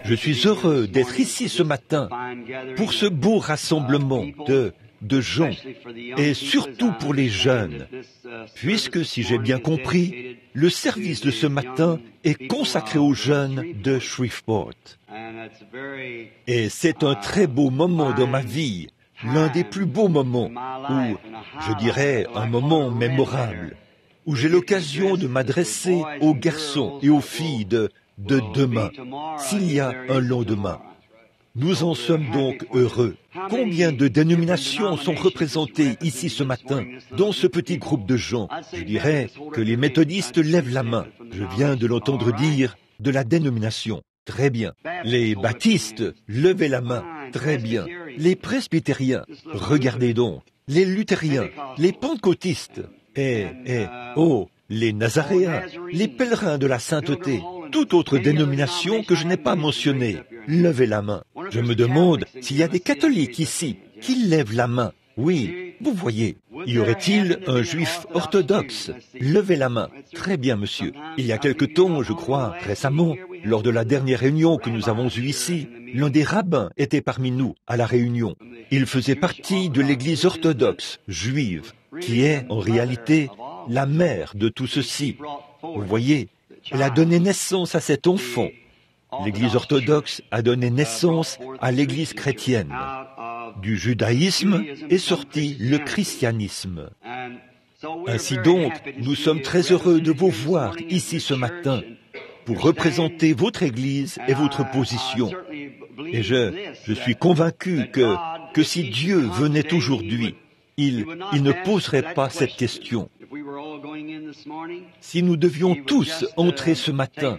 Je suis heureux d'être ici ce matin pour ce beau rassemblement de gens, et surtout pour les jeunes, puisque, si j'ai bien compris, le service de ce matin est consacré aux jeunes de Shreveport. Et c'est un très beau moment dans ma vie, l'un des plus beaux moments, ou, je dirais, un moment mémorable, où j'ai l'occasion de m'adresser aux garçons et aux filles de demain, s'il y a un lendemain. Nous en sommes donc heureux. Combien de dénominations sont représentées ici ce matin dans ce petit groupe de gens? Je dirais que les méthodistes lèvent la main. Je viens de l'entendre dire de la dénomination. Très bien. Les baptistes, levez la main. Très bien. Les presbytériens, regardez donc. Les luthériens, les pentecôtistes, les nazaréens, les pèlerins de la sainteté, toute autre dénomination que je n'ai pas mentionnée, levez la main. Je me demande s'il y a des catholiques ici qui lèvent la main. Oui, vous voyez. Y aurait-il un juif orthodoxe? Levez la main. Très bien, monsieur. Il y a quelque temps, je crois, récemment, lors de la dernière réunion que nous avons eue ici, l'un des rabbins était parmi nous à la réunion. Il faisait partie de l'Église orthodoxe juive, qui est, en réalité, la mère de tout ceci. Vous voyez, elle a donné naissance à cet enfant. L'Église orthodoxe a donné naissance à l'Église chrétienne. Du judaïsme est sorti le christianisme. Ainsi donc, nous sommes très heureux de vous voir ici ce matin pour représenter votre Église et votre position. Et je suis convaincu que si Dieu venait aujourd'hui, il ne poserait pas cette question. Si nous devions tous entrer ce matin,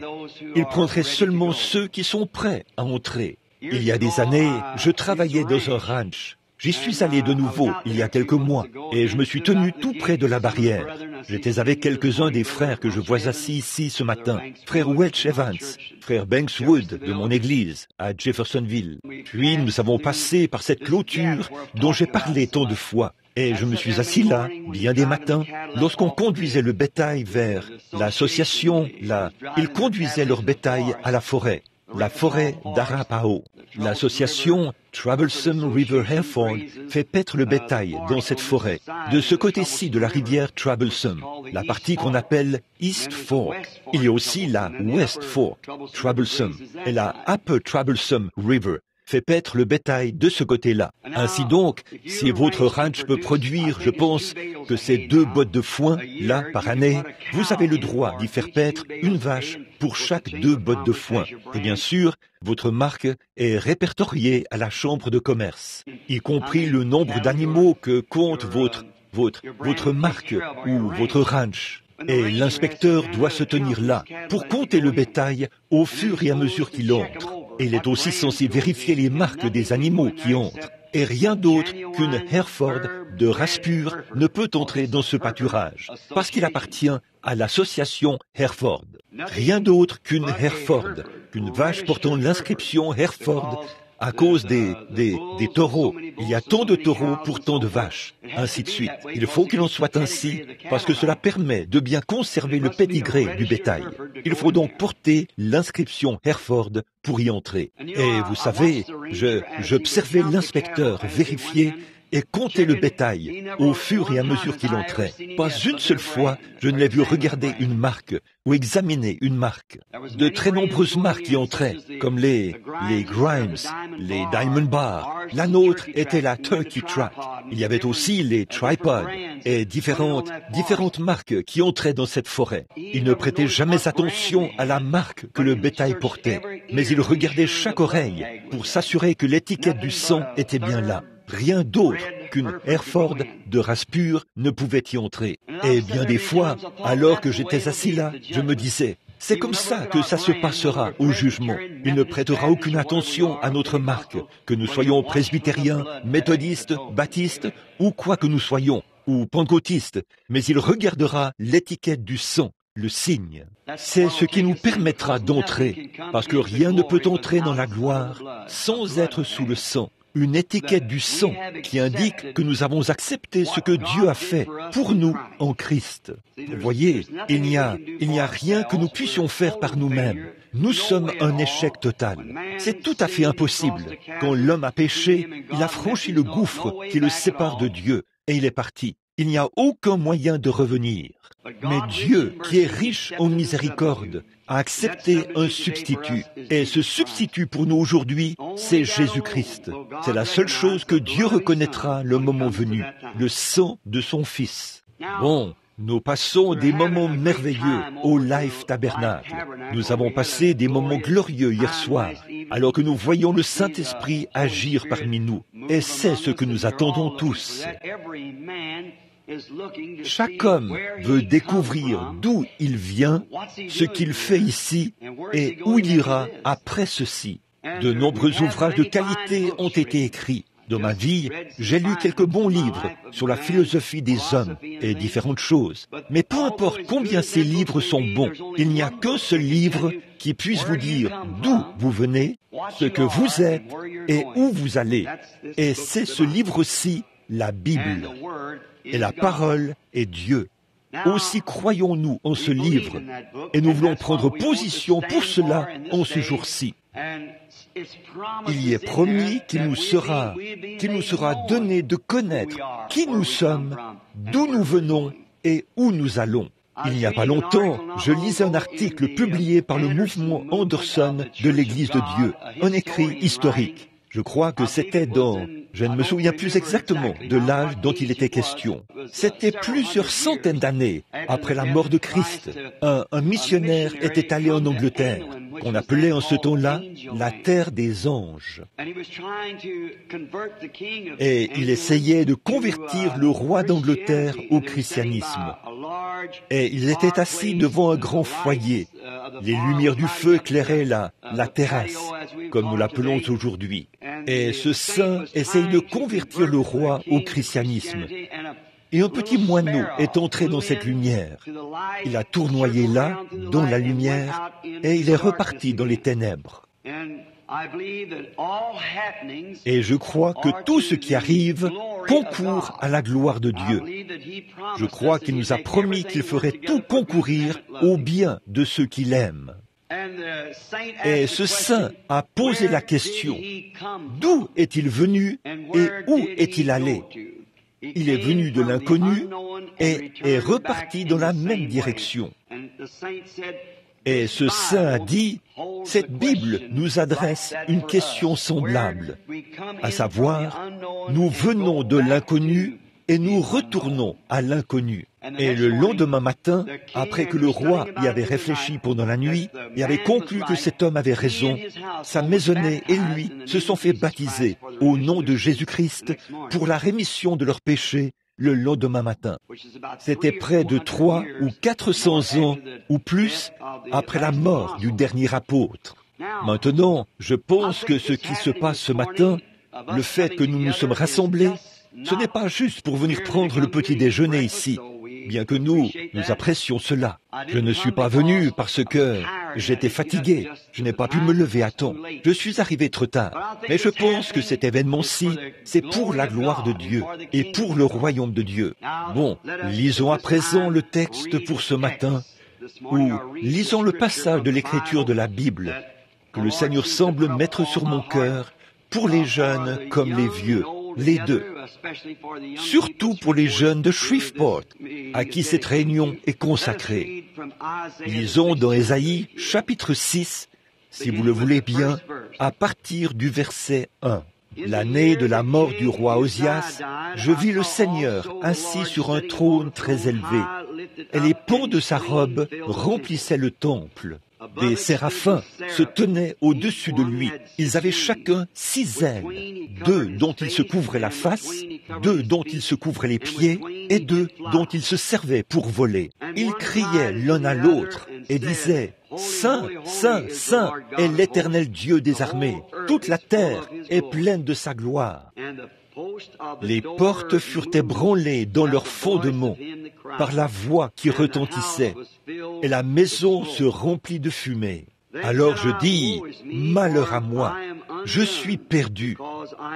il prendrait seulement ceux qui sont prêts à entrer. Il y a des années, je travaillais dans un ranch. J'y suis allé de nouveau il y a quelques mois et je me suis tenu tout près de la barrière. J'étais avec quelques-uns des frères que je vois assis ici ce matin. Frère Welch Evans, frère Banks Wood de mon église à Jeffersonville. Puis nous avons passé par cette clôture dont j'ai parlé tant de fois. Et je me suis assis là, bien des matins, lorsqu'on conduisait le bétail vers l'association, ils conduisaient leur bétail à la forêt d'Arapahoe. L'association Troublesome River Hereford fait paître le bétail dans cette forêt, de ce côté-ci de la rivière Troublesome, la partie qu'on appelle East Fork. Il y a aussi la West Fork, Troublesome, et la Upper Troublesome River fait paître le bétail de ce côté-là. Ainsi donc, si votre ranch peut produire, je pense, que ces 2 bottes de foin, là, par année, vous avez le droit d'y faire paître une vache pour chaque 2 bottes de foin. Et bien sûr, votre marque est répertoriée à la chambre de commerce, y compris le nombre d'animaux que compte votre marque ou votre ranch. Et l'inspecteur doit se tenir là pour compter le bétail au fur et à mesure qu'il entre. Et il est aussi censé vérifier les marques des animaux qui entrent. Et rien d'autre qu'une Hereford de race pure ne peut entrer dans ce pâturage, parce qu'il appartient à l'association Hereford. Rien d'autre qu'une Hereford, qu'une vache portant l'inscription Hereford à cause des taureaux. Il y a tant de taureaux pour tant de vaches, ainsi de suite. Il faut qu'il en soit ainsi, parce que cela permet de bien conserver le pédigré du bétail. Il faut donc porter l'inscription Hereford pour y entrer. Et vous savez, j'observais l'inspecteur vérifier et compter le bétail au fur et à mesure qu'il entrait. Pas une seule fois, je ne l'ai vu regarder une marque ou examiner une marque. De très nombreuses marques y entraient, comme les Grimes, les Diamond Bar. La nôtre était la Turkey Track. Il y avait aussi les Tripod et différentes marques qui entraient dans cette forêt. Ils ne prêtaient jamais attention à la marque que le bétail portait, mais ils regardaient chaque oreille pour s'assurer que l'étiquette du sang était bien là. Rien d'autre qu'une Hereford de race pure ne pouvait y entrer. Et bien des fois, alors que j'étais assis là, je me disais, c'est comme ça que ça se passera au jugement. Il ne prêtera aucune attention à notre marque, que nous soyons presbytériens, méthodistes, baptistes, ou quoi que nous soyons, ou pentecôtistes, mais il regardera l'étiquette du sang, le signe. C'est ce qui nous permettra d'entrer, parce que rien ne peut entrer dans la gloire sans être sous le sang. une étiquette du sang qui indique que nous avons accepté ce que Dieu a fait pour nous en Christ. Vous voyez, il n'y a rien que nous puissions faire par nous-mêmes. Nous sommes un échec total. C'est tout à fait impossible. Quand l'homme a péché, il a franchi le gouffre qui le sépare de Dieu et il est parti. Il n'y a aucun moyen de revenir. Mais Dieu, qui est riche en miséricorde, a accepté un substitut. Et ce substitut pour nous aujourd'hui, c'est Jésus-Christ. C'est la seule chose que Dieu reconnaîtra le moment venu, le sang de son Fils. Bon, nous passons des moments merveilleux au Life Tabernacle. Nous avons passé des moments glorieux hier soir, alors que nous voyons le Saint-Esprit agir parmi nous. Et c'est ce que nous attendons tous. Chaque homme veut découvrir d'où il vient, ce qu'il fait ici et où il ira après ceci. De nombreux ouvrages de qualité ont été écrits. Dans ma vie, j'ai lu quelques bons livres sur la philosophie des hommes et différentes choses. Mais peu importe combien ces livres sont bons, il n'y a qu'un seul livre qui puisse vous dire d'où vous venez, ce que vous êtes et où vous allez. Et c'est ce livre-ci, la Bible. Et la parole est Dieu. Aussi croyons-nous en ce livre, et nous voulons prendre position pour cela en ce jour-ci. Il y est promis qu'il nous sera donné de connaître qui nous sommes, d'où nous venons et où nous allons. Il n'y a pas longtemps, je lisais un article publié par le mouvement Anderson de l'Église de Dieu, un écrit historique. Je crois que c'était je ne me souviens plus exactement de l'âge dont il était question. C'était plusieurs centaines d'années après la mort de Christ. Un missionnaire était allé en Angleterre, qu'on appelait en ce temps-là la terre des anges. Et il essayait de convertir le roi d'Angleterre au christianisme. Et ils étaient assis devant un grand foyer. Les lumières du feu éclairaient la terrasse, comme nous l'appelons aujourd'hui. Et ce saint essaye de convertir le roi au christianisme. Et un petit moineau est entré dans cette lumière. Il a tournoyé là, dans la lumière, et il est reparti dans les ténèbres. Et je crois que tout ce qui arrive concourt à la gloire de Dieu. Je crois qu'il nous a promis qu'il ferait tout concourir au bien de ceux qu'il aime. Et ce saint a posé la question, d'où est-il venu et où est-il allé? Il est venu de l'inconnu et est reparti dans la même direction. Et ce saint a dit, cette Bible nous adresse une question semblable, à savoir, nous venons de l'inconnu et nous retournons à l'inconnu. Et le lendemain matin, après que le roi y avait réfléchi pendant la nuit et avait conclu que cet homme avait raison, sa maisonnée et lui se sont fait baptiser au nom de Jésus-Christ pour la rémission de leurs péchés le lendemain matin. C'était près de 300 ou 400 ans ou plus après la mort du dernier apôtre. Maintenant, je pense que ce qui se passe ce matin, le fait que nous nous sommes rassemblés, ce n'est pas juste pour venir prendre le petit déjeuner ici, bien que nous apprécions cela. Je ne suis pas venu parce que j'étais fatigué, je n'ai pas pu me lever à temps. Je suis arrivé trop tard. Mais je pense que cet événement-ci, c'est pour la gloire de Dieu et pour le royaume de Dieu. Bon, lisons à présent le texte pour ce matin, ou lisons le passage de l'écriture de la Bible que le Seigneur semble mettre sur mon cœur pour les jeunes comme les vieux, les deux. Surtout pour les jeunes de Shreveport, à qui cette réunion est consacrée. Lisons dans Ésaïe, chapitre 6, si vous le voulez bien, à partir du verset 1. L'année de la mort du roi Osias, je vis le Seigneur assis sur un trône très élevé, et les pans de sa robe remplissaient le temple. Des séraphins se tenaient au-dessus de lui. Ils avaient chacun 6 ailes, 2 dont ils se couvraient la face, 2 dont ils se couvraient les pieds, et 2 dont ils se servaient pour voler. Ils criaient l'un à l'autre et disaient, « Saint, Saint, Saint est l'Éternel Dieu des armées. Toute la terre est pleine de sa gloire. » Les portes furent ébranlées dans leurs fondements par la voix qui retentissait, et la maison se remplit de fumée. Alors je dis, malheur à moi, je suis perdu,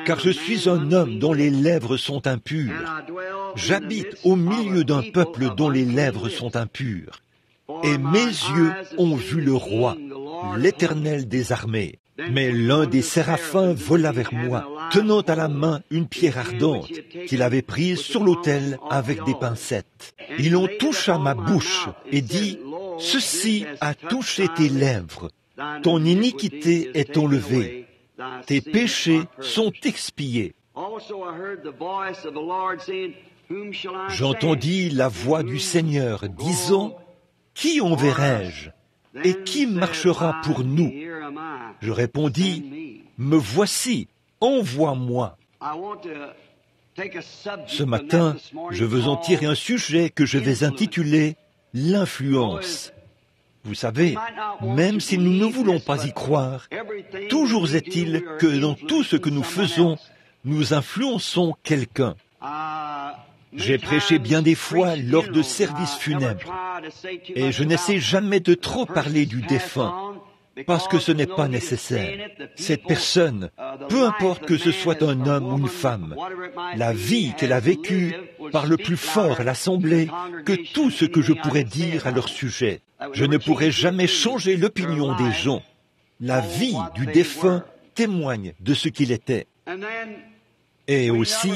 car je suis un homme dont les lèvres sont impures. J'habite au milieu d'un peuple dont les lèvres sont impures. Et mes yeux ont vu le roi, l'Éternel des armées. Mais l'un des séraphins vola vers moi, tenant à la main une pierre ardente qu'il avait prise sur l'autel avec des pincettes. Il en toucha ma bouche et dit, « Ceci a touché tes lèvres. Ton iniquité est enlevée. Tes péchés sont expiés. » J'entendis la voix du Seigneur disant, « Qui enverrai-je? Et qui marchera pour nous? » Je répondis, « Me voici, envoie-moi. » Ce matin, je veux en tirer un sujet que je vais intituler « L'influence ». Vous savez, même si nous ne voulons pas y croire, toujours est-il que dans tout ce que nous faisons, nous influençons quelqu'un. J'ai prêché bien des fois lors de services funèbres, et je n'essaie jamais de trop parler du défunt, parce que ce n'est pas nécessaire. Cette personne, peu importe que ce soit un homme ou une femme, la vie qu'elle a vécue parle plus fort à l'Assemblée que tout ce que je pourrais dire à leur sujet. Je ne pourrai jamais changer l'opinion des gens. La vie du défunt témoigne de ce qu'il était. Et aussi,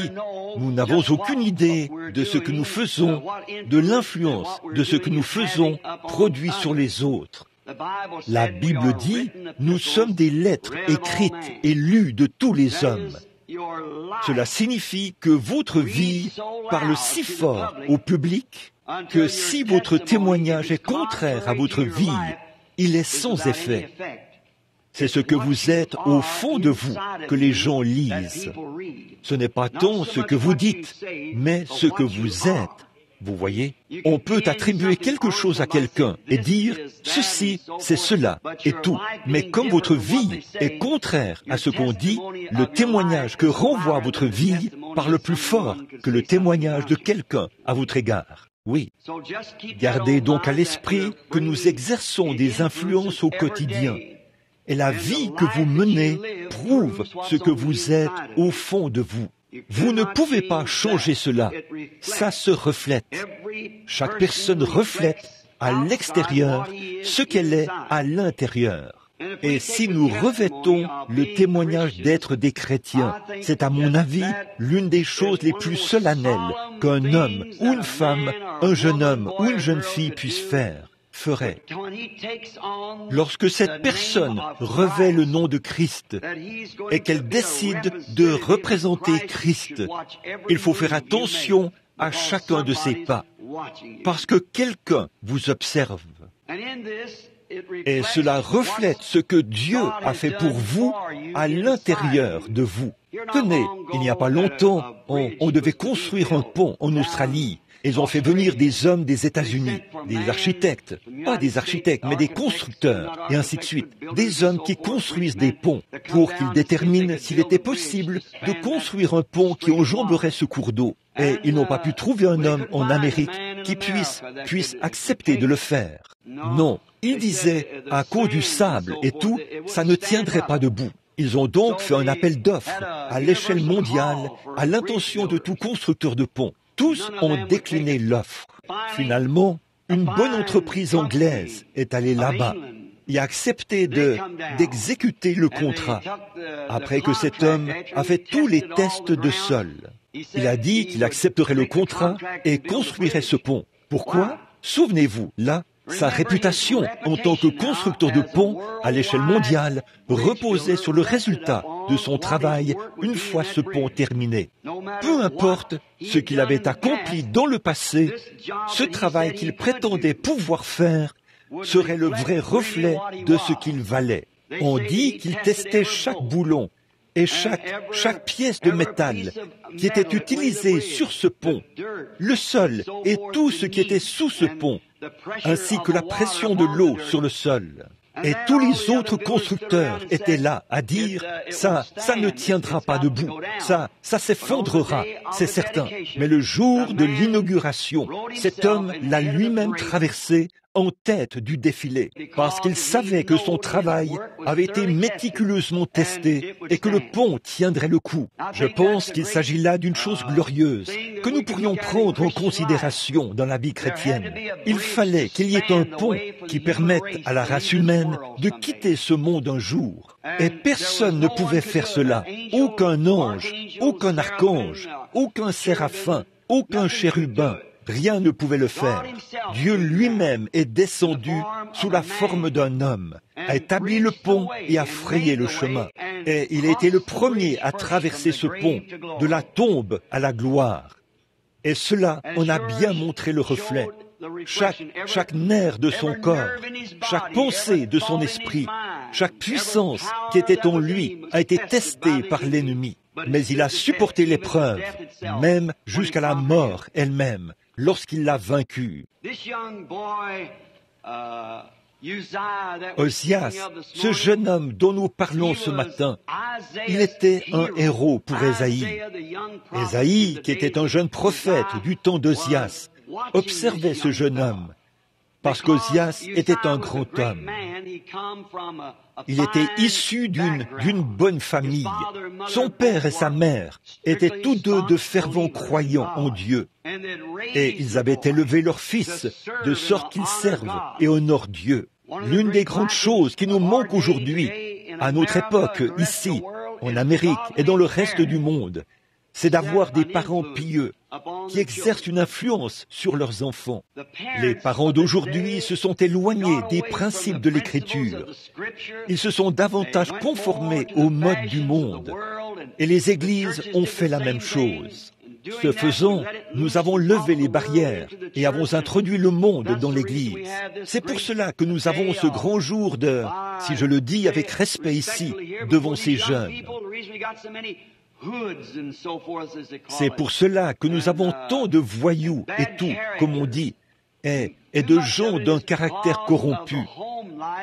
nous n'avons aucune idée de ce que nous faisons, de l'influence de ce que nous faisons produit sur les autres. La Bible dit, nous sommes des lettres écrites et lues de tous les hommes. Cela signifie que votre vie parle si fort au public que si votre témoignage est contraire à votre vie, il est sans effet. C'est ce que vous êtes au fond de vous que les gens lisent. Ce n'est pas tant ce que vous dites, mais ce que vous êtes. Vous voyez, on peut attribuer quelque chose à quelqu'un et dire « ceci, c'est cela » et tout. Mais comme votre vie est contraire à ce qu'on dit, le témoignage que renvoie votre vie parle plus fort que le témoignage de quelqu'un à votre égard. Oui. Gardez donc à l'esprit que nous exerçons des influences au quotidien. Et la vie que vous menez prouve ce que vous êtes au fond de vous. Vous ne pouvez pas changer cela. Ça se reflète. Chaque personne reflète à l'extérieur ce qu'elle est à l'intérieur. Et si nous revêtons le témoignage d'être des chrétiens, c'est à mon avis l'une des choses les plus solennelles qu'un homme ou une femme, un jeune homme ou une jeune fille puisse ferait. Lorsque cette personne revêt le nom de Christ et qu'elle décide de représenter Christ, il faut faire attention à chacun de ses pas, parce que quelqu'un vous observe. Et cela reflète ce que Dieu a fait pour vous à l'intérieur de vous. Tenez, il n'y a pas longtemps, on devait construire un pont en Australie. Ils ont fait venir des hommes des États-Unis, des architectes, pas des architectes, mais des constructeurs, et ainsi de suite. Des hommes qui construisent des ponts pour qu'ils déterminent s'il était possible de construire un pont qui enjamberait ce cours d'eau. Et ils n'ont pas pu trouver un homme en Amérique qui puisse accepter de le faire. Non, ils disaient, à cause du sable et tout, ça ne tiendrait pas debout. Ils ont donc fait un appel d'offres à l'échelle mondiale à l'intention de tout constructeur de ponts. Tous ont décliné l'offre. Finalement, une bonne entreprise anglaise est allée là-bas et a accepté d'exécuter le contrat après que cet homme a fait tous les tests de sol. Il a dit qu'il accepterait le contrat et construirait ce pont. Pourquoi? Souvenez-vous, là, sa réputation en tant que constructeur de ponts à l'échelle mondiale reposait sur le résultat de son travail une fois ce pont terminé. Peu importe ce qu'il avait accompli dans le passé, ce travail qu'il prétendait pouvoir faire serait le vrai reflet de ce qu'il valait. On dit qu'il testait chaque boulon et chaque pièce de métal qui était utilisée sur ce pont, le sol et tout ce qui était sous ce pont, ainsi que la pression de l'eau sur le sol. Et tous les autres constructeurs étaient là à dire « ça ne tiendra pas debout, ça s'effondrera, c'est certain. » Mais le jour de l'inauguration, cet homme l'a lui-même traversé en tête du défilé, parce qu'il savait que son travail avait été méticuleusement testé et que le pont tiendrait le coup. Je pense qu'il s'agit là d'une chose glorieuse que nous pourrions prendre en considération dans la vie chrétienne. Il fallait qu'il y ait un pont qui permette à la race humaine de quitter ce monde un jour. Et personne ne pouvait faire cela. Aucun ange, aucun archange, aucun séraphin, aucun chérubin. Rien ne pouvait le faire. Dieu lui-même est descendu sous la forme d'un homme, a établi le pont et a frayé le chemin. Et il a été le premier à traverser ce pont, de la tombe à la gloire. Et cela en a bien montré le reflet. Chaque nerf de son corps, chaque pensée de son esprit, chaque puissance qui était en lui a été testée par l'ennemi. Mais il a supporté l'épreuve, même jusqu'à la mort elle-même, lorsqu'il l'a vaincu. Osias, ce jeune homme dont nous parlons ce matin, il était un héros pour Ésaïe. Ésaïe, qui était un jeune prophète du temps d'Osias, observait ce jeune homme, parce qu'Osias était un grand homme. Il était issu d'une bonne famille. Son père et sa mère étaient tous deux de fervents croyants en Dieu. Et ils avaient élevé leur fils de sorte qu'ils servent et honorent Dieu. L'une des grandes choses qui nous manque aujourd'hui, à notre époque, ici, en Amérique et dans le reste du monde, c'est d'avoir des parents pieux qui exercent une influence sur leurs enfants. Les parents d'aujourd'hui se sont éloignés des principes de l'Écriture. Ils se sont davantage conformés aux modes du monde. Et les églises ont fait la même chose. Ce faisant, nous avons levé les barrières et avons introduit le monde dans l'Église. C'est pour cela que nous avons ce grand jour de, si je le dis avec respect ici, devant ces jeunes. C'est pour cela que nous avons tant de voyous et tout, comme on dit, et de gens d'un caractère corrompu.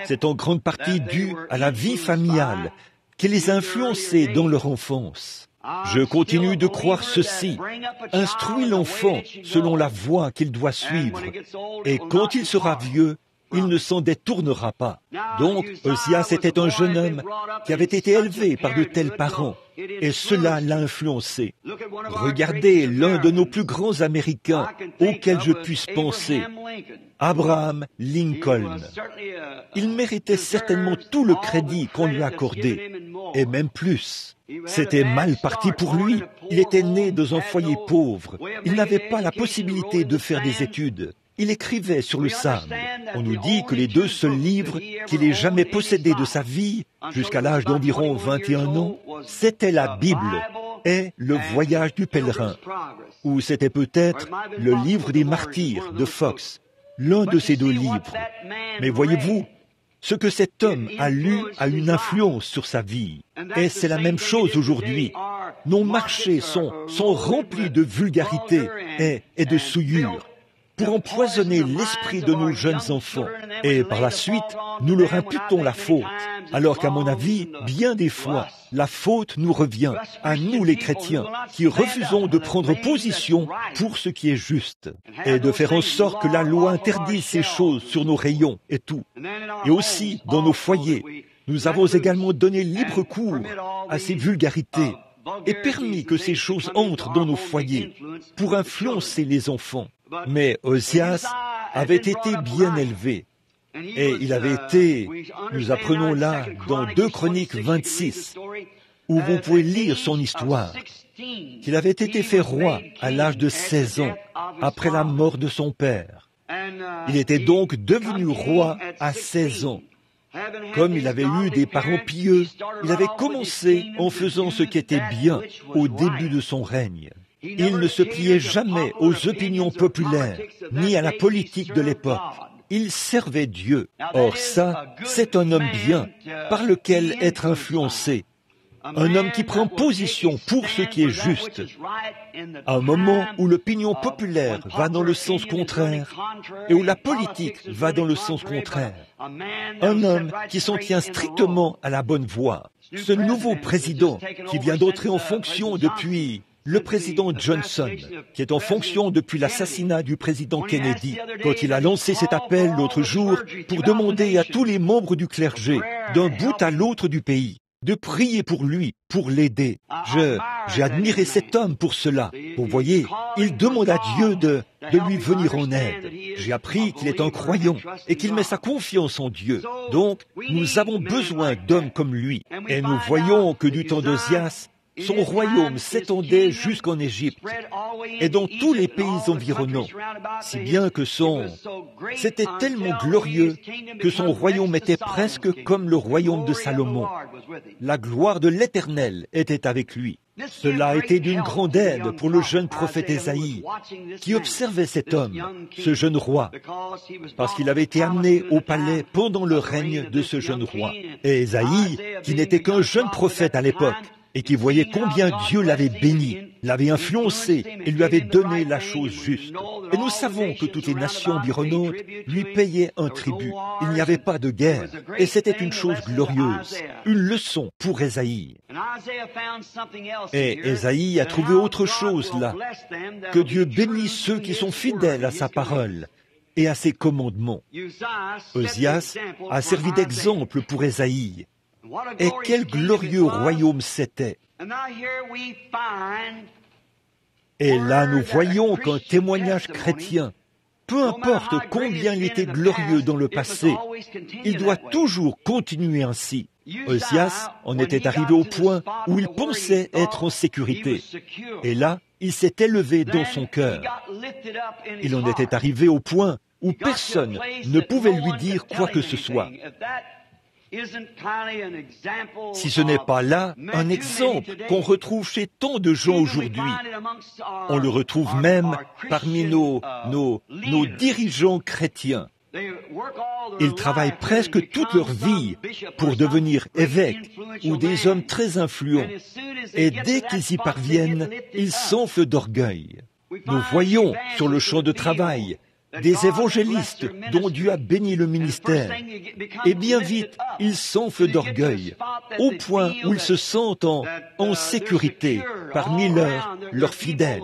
C'est en grande partie dû à la vie familiale qui les a influencés dans leur enfance. Je continue de croire ceci. Instruis l'enfant selon la voie qu'il doit suivre, et quand il sera vieux, il ne s'en détournera pas. Donc, Osias était un jeune homme qui avait été élevé par de tels parents, et cela l'a influencé. Regardez l'un de nos plus grands Américains auxquels je puisse penser, Abraham Lincoln. Il méritait certainement tout le crédit qu'on lui accordait, et même plus. C'était mal parti pour lui. Il était né dans un foyer pauvre. Il n'avait pas la possibilité de faire des études. Il écrivait sur le sable. On nous dit que les 2 seuls livres qu'il ait jamais possédés de sa vie, jusqu'à l'âge d'environ 21 ans, c'était la Bible et le Voyage du pèlerin, ou c'était peut-être le Livre des martyrs de Fox, l'un de ces 2 livres. Mais voyez-vous, ce que cet homme a lu a une influence sur sa vie. Et c'est la même chose aujourd'hui. Nos marchés sont remplis de vulgarité et de souillure pour empoisonner l'esprit de nos jeunes enfants. Et par la suite, nous leur imputons la faute. Alors qu'à mon avis, bien des fois, la faute nous revient, à nous les chrétiens, qui refusons de prendre position pour ce qui est juste, et de faire en sorte que la loi interdise ces choses sur nos rayons et tout. Et aussi, dans nos foyers, nous avons également donné libre cours à ces vulgarités, et permis que ces choses entrent dans nos foyers pour influencer les enfants. Mais Osias avait été bien élevé. Et il avait été, nous apprenons là, dans 2 Chroniques 26, où vous pouvez lire son histoire, qu'il avait été fait roi à l'âge de 16 ans, après la mort de son père. Il était donc devenu roi à 16 ans. Comme il avait eu des parents pieux, il avait commencé en faisant ce qui était bien au début de son règne. Il ne se pliait jamais aux opinions populaires, ni à la politique de l'époque. Il servait Dieu. Or ça, c'est un homme bien, par lequel être influencé. Un homme qui prend position pour ce qui est juste. À un moment où l'opinion populaire va dans le sens contraire et où la politique va dans le sens contraire. Un homme qui s'en tient strictement à la bonne voie. Ce nouveau président qui vient d'entrer en fonction depuis Le président Johnson, qui est en fonction depuis l'assassinat du président Kennedy, quand il a lancé cet appel l'autre jour pour demander à tous les membres du clergé, d'un bout à l'autre du pays, de prier pour lui, pour l'aider. J'ai admiré cet homme pour cela. Vous voyez, il demande à Dieu de lui venir en aide. J'ai appris qu'il est un croyant et qu'il met sa confiance en Dieu. Donc, nous avons besoin d'hommes comme lui. Et nous voyons que du temps d'Ozias, son royaume s'étendait jusqu'en Égypte et dans tous les pays environnants, si bien que c'était tellement glorieux que son royaume était presque comme le royaume de Salomon. La gloire de l'Éternel était avec lui. Cela a été d'une grande aide pour le jeune prophète Ésaïe, qui observait cet homme, ce jeune roi, parce qu'il avait été amené au palais pendant le règne de ce jeune roi. Et Ésaïe, qui n'était qu'un jeune prophète à l'époque, et qui voyait combien Dieu l'avait béni, l'avait influencé et lui avait donné la chose juste. Et nous savons que toutes les nations environnantes lui payaient un tribut. Il n'y avait pas de guerre, et c'était une chose glorieuse, une leçon pour Ésaïe. Et Ésaïe a trouvé autre chose là, que Dieu bénit ceux qui sont fidèles à sa parole et à ses commandements. Ozias a servi d'exemple pour Ésaïe. Et quel glorieux royaume c'était! Et là, nous voyons qu'un témoignage chrétien, peu importe combien il était glorieux dans le passé, il doit toujours continuer ainsi. Ozias en était arrivé au point où il pensait être en sécurité. Et là, il s'est élevé dans son cœur. Il en était arrivé au point où personne ne pouvait lui dire quoi que ce soit. Si ce n'est pas là un exemple qu'on retrouve chez tant de gens aujourd'hui, on le retrouve même parmi nos dirigeants chrétiens. Ils travaillent presque toute leur vie pour devenir évêques ou des hommes très influents. Et dès qu'ils y parviennent, ils s'enflent d'orgueil. Nous voyons sur le champ de travail des évangélistes dont Dieu a béni le ministère. Et bien vite, ils s'enflent d'orgueil, au point où ils se sentent en sécurité parmi leurs fidèles.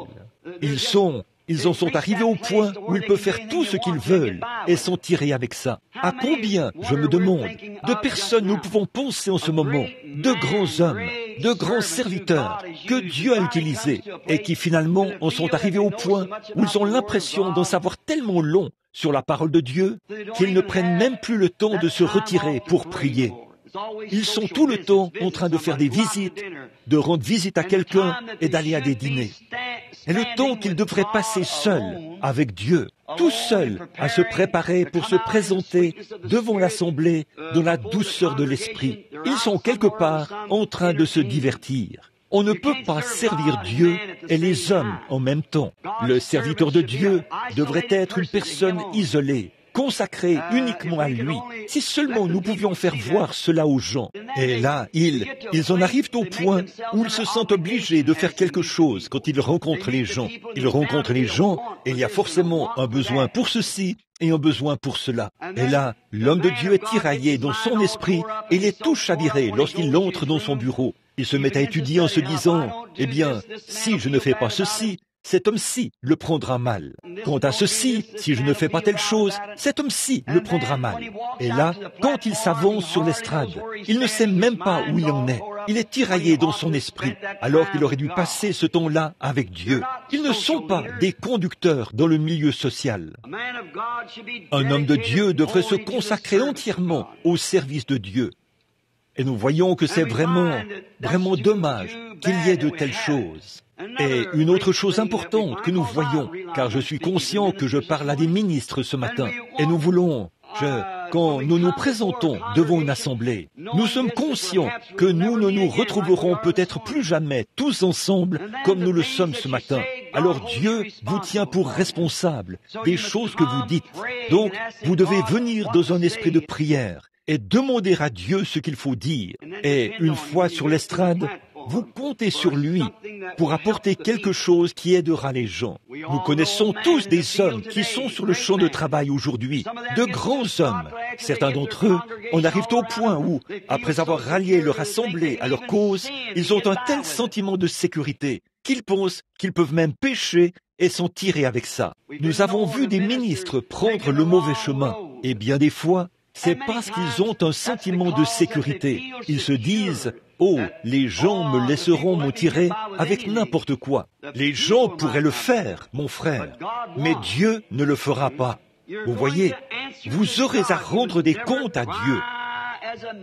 Ils en sont arrivés au point où ils peuvent faire tout ce qu'ils veulent et s'en tirer avec ça. À combien, je me demande, de personnes nous pouvons penser en ce moment, de grands hommes, de grands serviteurs que Dieu a utilisés et qui finalement en sont arrivés au point où ils ont l'impression d'en savoir tellement long sur la parole de Dieu qu'ils ne prennent même plus le temps de se retirer pour prier. Ils sont tout le temps en train de faire des visites, de rendre visite à quelqu'un et d'aller à des dîners. Et le temps qu'ils devraient passer seuls, avec Dieu, tout seuls, à se préparer pour se présenter devant l'assemblée dans la douceur de l'esprit. Ils sont quelque part en train de se divertir. On ne peut pas servir Dieu et les hommes en même temps. Le serviteur de Dieu devrait être une personne isolée, consacré uniquement à lui. Si seulement nous pouvions faire voir cela aux gens. Et là, ils en arrivent au point où ils se sentent obligés de faire quelque chose quand ils rencontrent les gens. Ils rencontrent les gens et il y a forcément un besoin pour ceci et un besoin pour cela. Et là, l'homme de Dieu est tiraillé dans son esprit et il est tout chaviré lorsqu'il entre dans son bureau. Il se met à étudier en se disant, « Eh bien, si je ne fais pas ceci, cet homme-ci le prendra mal. Quant à ceci, si je ne fais pas telle chose, cet homme-ci le prendra mal. » Et là, quand il s'avance sur l'estrade, il ne sait même pas où il en est. Il est tiraillé dans son esprit, alors qu'il aurait dû passer ce temps-là avec Dieu. Ils ne sont pas des conducteurs dans le milieu social. Un homme de Dieu devrait se consacrer entièrement au service de Dieu. Et nous voyons que c'est vraiment dommage qu'il y ait de telles choses. Et une autre chose importante que nous voyons, car je suis conscient que je parle à des ministres ce matin, et nous voulons, quand nous nous présentons devant une assemblée, nous sommes conscients que nous ne nous retrouverons peut-être plus jamais tous ensemble comme nous le sommes ce matin. Alors Dieu vous tient pour responsable des choses que vous dites. Donc, vous devez venir dans un esprit de prière et demander à Dieu ce qu'il faut dire. Et une fois sur l'estrade, vous comptez sur lui pour apporter quelque chose qui aidera les gens. Nous connaissons tous des hommes qui sont sur le champ de travail aujourd'hui, de grands hommes. Certains d'entre eux en arrivent au point où, après avoir rallié leur assemblée à leur cause, ils ont un tel sentiment de sécurité qu'ils pensent qu'ils peuvent même pécher et s'en tirer avec ça. Nous avons vu des ministres prendre le mauvais chemin, et bien des fois, c'est parce qu'ils ont un sentiment de sécurité. Ils se disent, « Oh, les gens me laisseront m'en tirer avec n'importe quoi. » Les gens pourraient le faire, mon frère, mais Dieu ne le fera pas. Vous voyez, vous aurez à rendre des comptes à Dieu.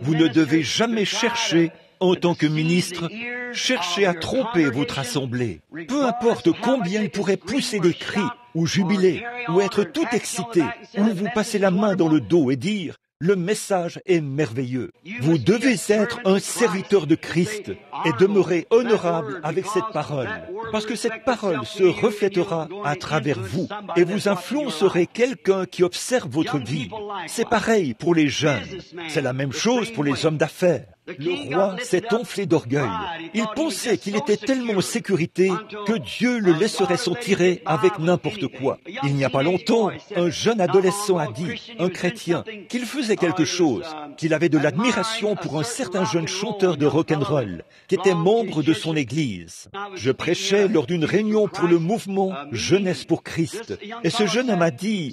Vous ne devez jamais chercher, en tant que ministre, chercher à tromper votre assemblée. Peu importe combien il pourrait pousser des cris, ou jubiler, ou être tout excité, ou vous passer la main dans le dos et dire « Le message est merveilleux ». Vous devez être un serviteur de Christ et demeurer honorable avec cette parole, parce que cette parole se reflètera à travers vous et vous influencerez quelqu'un qui observe votre vie. C'est pareil pour les jeunes, c'est la même chose pour les hommes d'affaires. Le roi s'est enflé d'orgueil. Il pensait qu'il était tellement en sécurité que Dieu le laisserait s'en tirer avec n'importe quoi. Il n'y a pas longtemps, un jeune adolescent a dit, un chrétien, qu'il faisait quelque chose, qu'il avait de l'admiration pour un certain jeune chanteur de rock'n'roll qui était membre de son église. Je prêchais lors d'une réunion pour le mouvement Jeunesse pour Christ, et ce jeune homme a dit,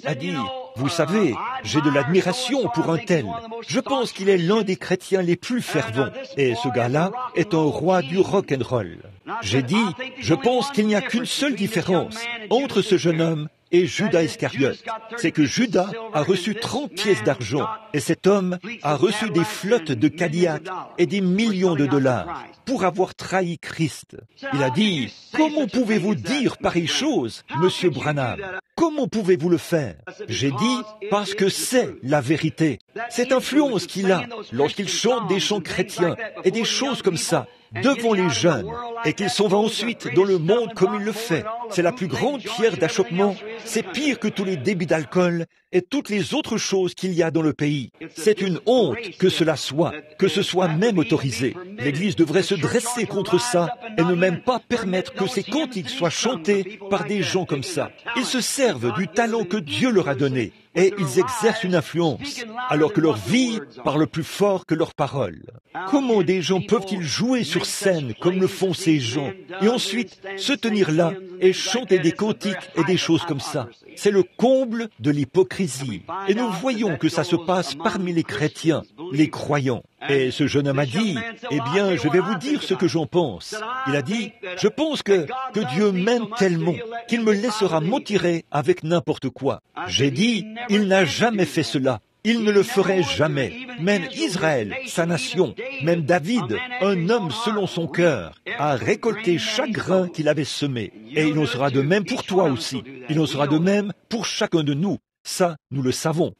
vous savez, j'ai de l'admiration pour un tel. Je pense qu'il est l'un des chrétiens les plus fervents. Et ce gars-là est un roi du rock'n'roll. J'ai dit, je pense qu'il n'y a qu'une seule différence entre ce jeune homme et Judas Iscariote. C'est que Judas a reçu 30 pièces d'argent et cet homme a reçu des flottes de Cadillac et des millions de dollars pour avoir trahi Christ. Il a dit, comment pouvez-vous dire pareille chose, Monsieur Branham? Comment pouvez-vous le faire? J'ai dit, parce que c'est la vérité. Cette influence qu'il a lorsqu'il chante des chants chrétiens et des choses comme ça devant les jeunes et qu'il s'en va ensuite dans le monde comme il le fait. C'est la plus grande pierre d'achoppement. C'est pire que tous les débits d'alcool et toutes les autres choses qu'il y a dans le pays. C'est une honte que cela soit, que ce soit même autorisé. L'Église devrait se dresser contre ça et ne même pas permettre que ces cantiques soient chantés par des gens comme ça. Ils se servent du talent que Dieu leur a donné et ils exercent une influence, alors que leur vie parle plus fort que leurs paroles. Comment des gens peuvent-ils jouer sur scène comme le font ces gens et ensuite se tenir là et chanter des cantiques et des choses comme ça? C'est le comble de l'hypocrisie. Et nous voyons que ça se passe parmi les chrétiens, les croyants. Et ce jeune homme a dit, eh bien, je vais vous dire ce que j'en pense. Il a dit, je pense que Dieu m'aime tellement qu'il me laissera m'en tirer avec n'importe quoi. J'ai dit, il n'a jamais fait cela. Il ne le ferait jamais. Même Israël, sa nation, même David, un homme selon son cœur, a récolté chaque grain qu'il avait semé. Et il en sera de même pour toi aussi. Il en sera de même pour chacun de nous. Ça, nous le savons.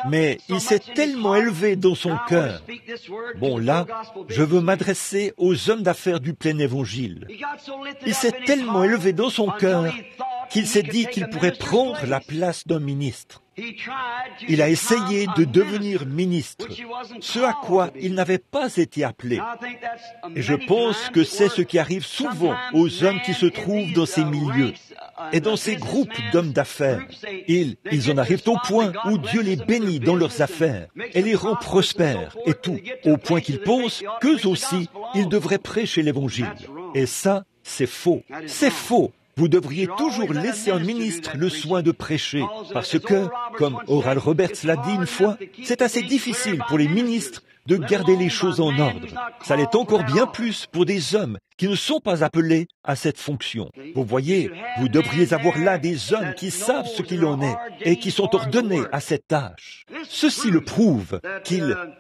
Mais il s'est tellement élevé dans son cœur. Bon, là, je veux m'adresser aux hommes d'affaires du plein évangile. Il s'est tellement élevé dans son cœur qu'il s'est dit qu'il pourrait prendre la place d'un ministre. Il a essayé de devenir ministre, ce à quoi il n'avait pas été appelé. Et je pense que c'est ce qui arrive souvent aux hommes qui se trouvent dans ces milieux et dans ces groupes d'hommes d'affaires. Ils en arrivent au point où Dieu les bénit dans leurs affaires et les rend prospères et tout, au point qu'ils pensent qu'eux aussi, ils devraient prêcher l'Évangile. Et ça, c'est faux. C'est faux. Vous devriez toujours laisser un ministre le soin de prêcher, parce que, comme Oral Roberts l'a dit une fois, c'est assez difficile pour les ministres de garder les choses en ordre. Ça l'est encore bien plus pour des hommes qui ne sont pas appelés à cette fonction. Vous voyez, vous devriez avoir là des hommes qui savent ce qu'il en est et qui sont ordonnés à cette tâche. Ceci le prouve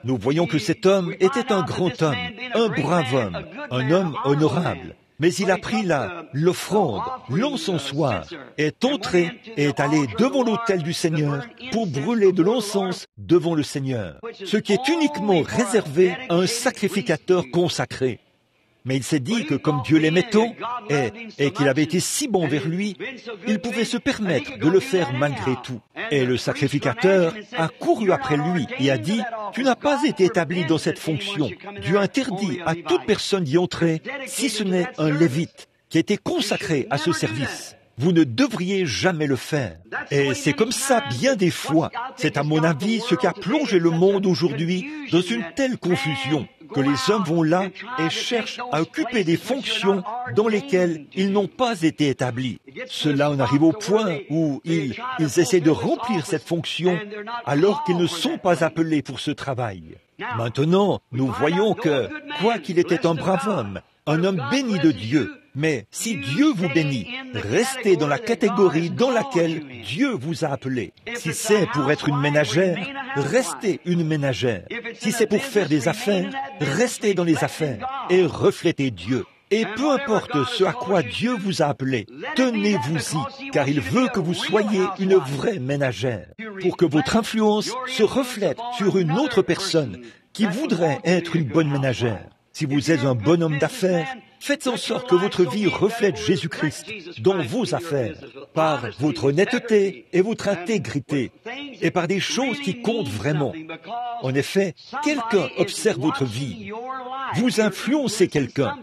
nous voyons que cet homme était un grand homme, un brave homme, un homme honorable. Mais il a pris là l'offrande, l'encensoir, est entré et est allé devant l'autel du Seigneur pour brûler de l'encens devant le Seigneur, ce qui est uniquement réservé à un sacrificateur consacré. Mais il s'est dit que comme Dieu l'aimait tant et qu'il avait été si bon vers lui, il pouvait se permettre de le faire malgré tout. Et le sacrificateur a couru après lui et a dit, « Tu n'as pas été établi dans cette fonction. Dieu interdit à toute personne d'y entrer, si ce n'est un lévite qui a été consacré à ce service. Vous ne devriez jamais le faire. » Et c'est comme ça bien des fois. C'est à mon avis ce qui a plongé le monde aujourd'hui dans une telle confusion. que les hommes vont là et cherchent à occuper des fonctions dans lesquelles ils n'ont pas été établis. Cela en arrive au point où ils essaient de remplir cette fonction alors qu'ils ne sont pas appelés pour ce travail. Maintenant, nous voyons que, quoiqu'il était un brave homme, un homme béni de Dieu, mais si Dieu vous bénit, restez dans la catégorie dans laquelle Dieu vous a appelé. Si c'est pour être une ménagère, restez une ménagère. Si c'est pour faire des affaires, restez dans les affaires et reflétez Dieu. Et peu importe ce à quoi Dieu vous a appelé, tenez-vous-y, car il veut que vous soyez une vraie ménagère, pour que votre influence se reflète sur une autre personne qui voudrait être une bonne ménagère. Si vous êtes un bon homme d'affaires, faites en sorte que votre vie reflète Jésus-Christ dans vos affaires, par votre honnêteté et votre intégrité, et par des choses qui comptent vraiment. En effet, quelqu'un observe votre vie. Vous influencez quelqu'un.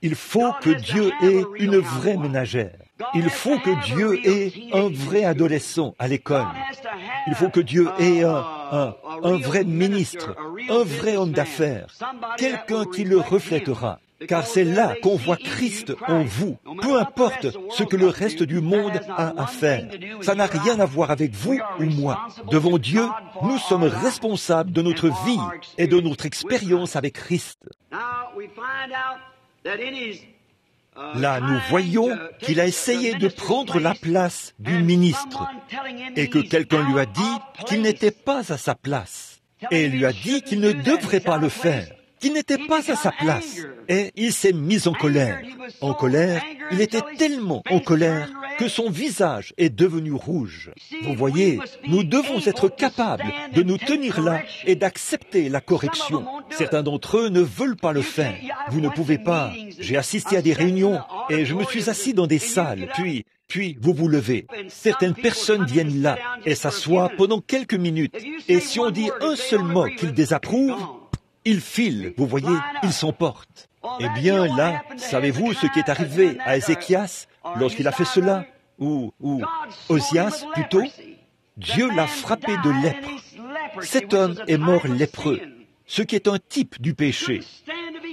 Il faut que Dieu ait une vraie ménagère. Il faut que Dieu ait un vrai adolescent à l'école. Il faut que Dieu ait un vrai ministre, un vrai homme d'affaires, quelqu'un qui le reflètera. Car c'est là qu'on voit Christ en vous, peu importe ce que le reste du monde a à faire. Ça n'a rien à voir avec vous ou moi. Devant Dieu, nous sommes responsables de notre vie et de notre expérience avec Christ. Là, nous voyons qu'il a essayé de prendre la place du ministre et que quelqu'un lui a dit qu'il n'était pas à sa place et lui a dit qu'il ne devrait pas le faire, qu'il n'était pas à sa place. Et il s'est mis en colère. En colère, il était tellement en colère que son visage est devenu rouge. Vous voyez, nous devons être capables de nous tenir là et d'accepter la correction. Certains d'entre eux ne veulent pas le faire. Vous ne pouvez pas. J'ai assisté à des réunions et je me suis assis dans des salles, puis vous vous levez. Certaines personnes viennent là et s'assoient pendant quelques minutes. Et si on dit un seul mot qu'ils désapprouvent, ils filent, vous voyez, ils s'emportent. Eh bien là, savez-vous ce qui est arrivé à Ézéchias lorsqu'il a fait cela, ou Osias plutôt? Dieu l'a frappé de lèpre. Cet homme est mort lépreux, ce qui est un type du péché.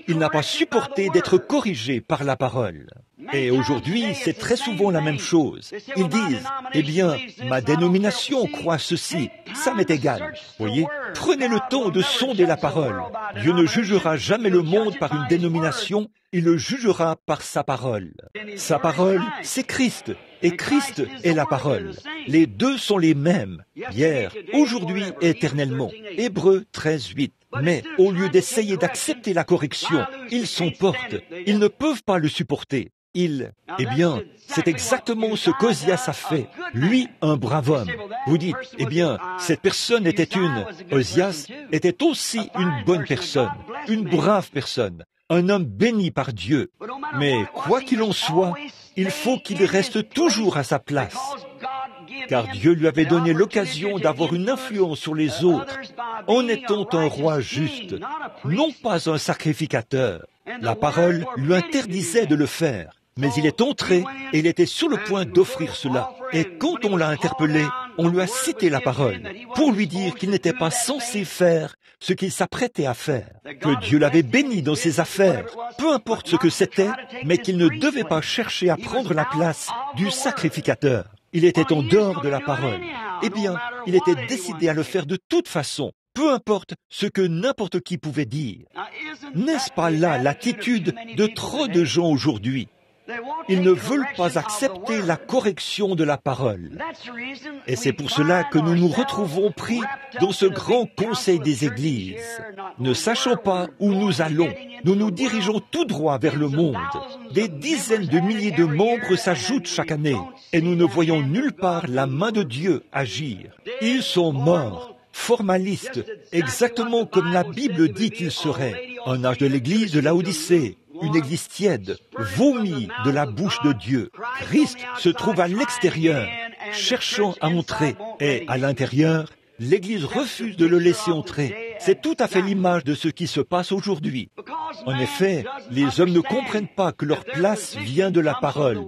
Il n'a pas supporté d'être corrigé par la parole. Et aujourd'hui, c'est très souvent la même chose. Ils disent, eh bien, ma dénomination croit ceci, ça m'est égal. Voyez, prenez le temps de sonder la parole. Dieu ne jugera jamais le monde par une dénomination, il le jugera par sa parole. Sa parole, c'est Christ, et Christ est la parole. Les deux sont les mêmes, hier, aujourd'hui et éternellement. Hébreux 13:8. Mais au lieu d'essayer d'accepter la correction, ils s'emportent, ils ne peuvent pas le supporter. Eh bien, c'est exactement ce qu'Osias a fait. Lui, un brave homme. Vous dites, eh bien, cette personne Osias était aussi une bonne personne, une brave personne, un homme béni par Dieu. Mais quoi qu'il en soit, il faut qu'il reste toujours à sa place. Car Dieu lui avait donné l'occasion d'avoir une influence sur les autres en étant un roi juste, non pas un sacrificateur. La parole lui interdisait de le faire. Mais il est entré et il était sur le point d'offrir cela. Et quand on l'a interpellé, on lui a cité la parole pour lui dire qu'il n'était pas censé faire ce qu'il s'apprêtait à faire, que Dieu l'avait béni dans ses affaires, peu importe ce que c'était, mais qu'il ne devait pas chercher à prendre la place du sacrificateur. Il était en dehors de la parole. Eh bien, il était décidé à le faire de toute façon, peu importe ce que n'importe qui pouvait dire. N'est-ce pas là l'attitude de trop de gens aujourd'hui? Ils ne veulent pas accepter la correction de la parole. Et c'est pour cela que nous nous retrouvons pris dans ce grand conseil des églises. Ne sachant pas où nous allons, nous nous dirigeons tout droit vers le monde. Des dizaines de milliers de membres s'ajoutent chaque année et nous ne voyons nulle part la main de Dieu agir. Ils sont morts, formalistes, exactement comme la Bible dit qu'ils seraient. Un âge de l'église de Laodicée. Une église tiède, vomie de la bouche de Dieu. Christ se trouve à l'extérieur, cherchant à entrer. Et à l'intérieur, l'église refuse de le laisser entrer. C'est tout à fait l'image de ce qui se passe aujourd'hui. En effet, les hommes ne comprennent pas que leur place vient de la parole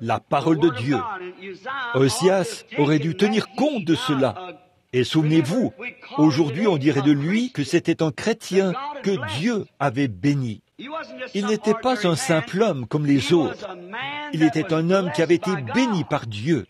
de Dieu. Osias aurait dû tenir compte de cela. Et souvenez-vous, aujourd'hui on dirait de lui que c'était un chrétien que Dieu avait béni. Il n'était pas un simple homme comme les autres. Il était un homme qui avait été béni par Dieu.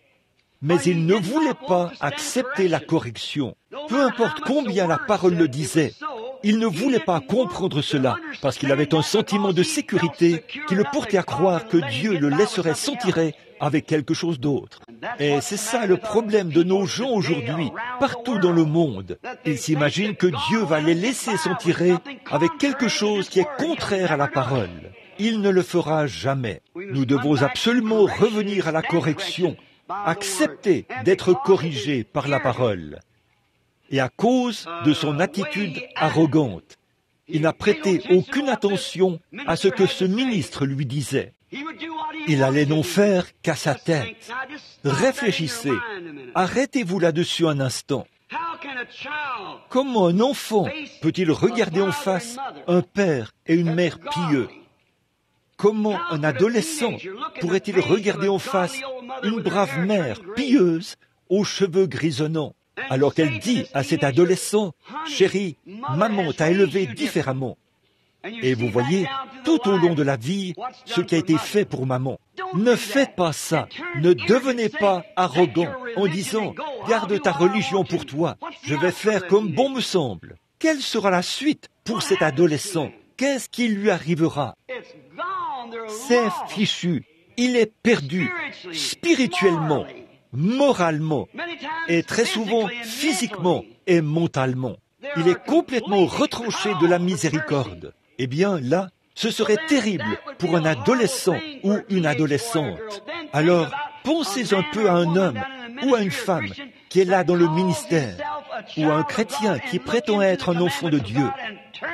Mais il ne voulait pas accepter la correction. Peu importe combien la parole le disait, il ne voulait pas comprendre cela, parce qu'il avait un sentiment de sécurité qui le portait à croire que Dieu le laisserait s'en tirer avec quelque chose d'autre. Et c'est ça le problème de nos gens aujourd'hui, partout dans le monde. Ils s'imaginent que Dieu va les laisser s'en tirer avec quelque chose qui est contraire à la parole. Il ne le fera jamais. Nous devons absolument revenir à la correction, accepter d'être corrigé par la parole. Et à cause de son attitude arrogante, il n'a prêté aucune attention à ce que ce ministre lui disait. Il allait non faire qu'à sa tête. Réfléchissez, arrêtez-vous là-dessus un instant. Comment un enfant peut-il regarder en face un père et une mère pieux? Comment un adolescent pourrait-il regarder en face une brave mère pieuse aux cheveux grisonnants, alors qu'elle dit à cet adolescent, « Chérie, maman t'a élevé différemment. » Et vous voyez, tout au long de la vie, ce qui a été fait pour maman. Ne faites pas ça. Ne devenez pas arrogant en disant, « Garde ta religion pour toi. Je vais faire comme bon me semble. » Quelle sera la suite pour cet adolescent? Qu'est-ce qui lui arrivera? C'est fichu. Il est perdu spirituellement, moralement, et très souvent physiquement et mentalement. Il est complètement retranché de la miséricorde. Eh bien, là, ce serait terrible pour un adolescent ou une adolescente. Alors, pensez un peu à un homme ou à une femme qui est là dans le ministère, ou à un chrétien qui prétend être un enfant de Dieu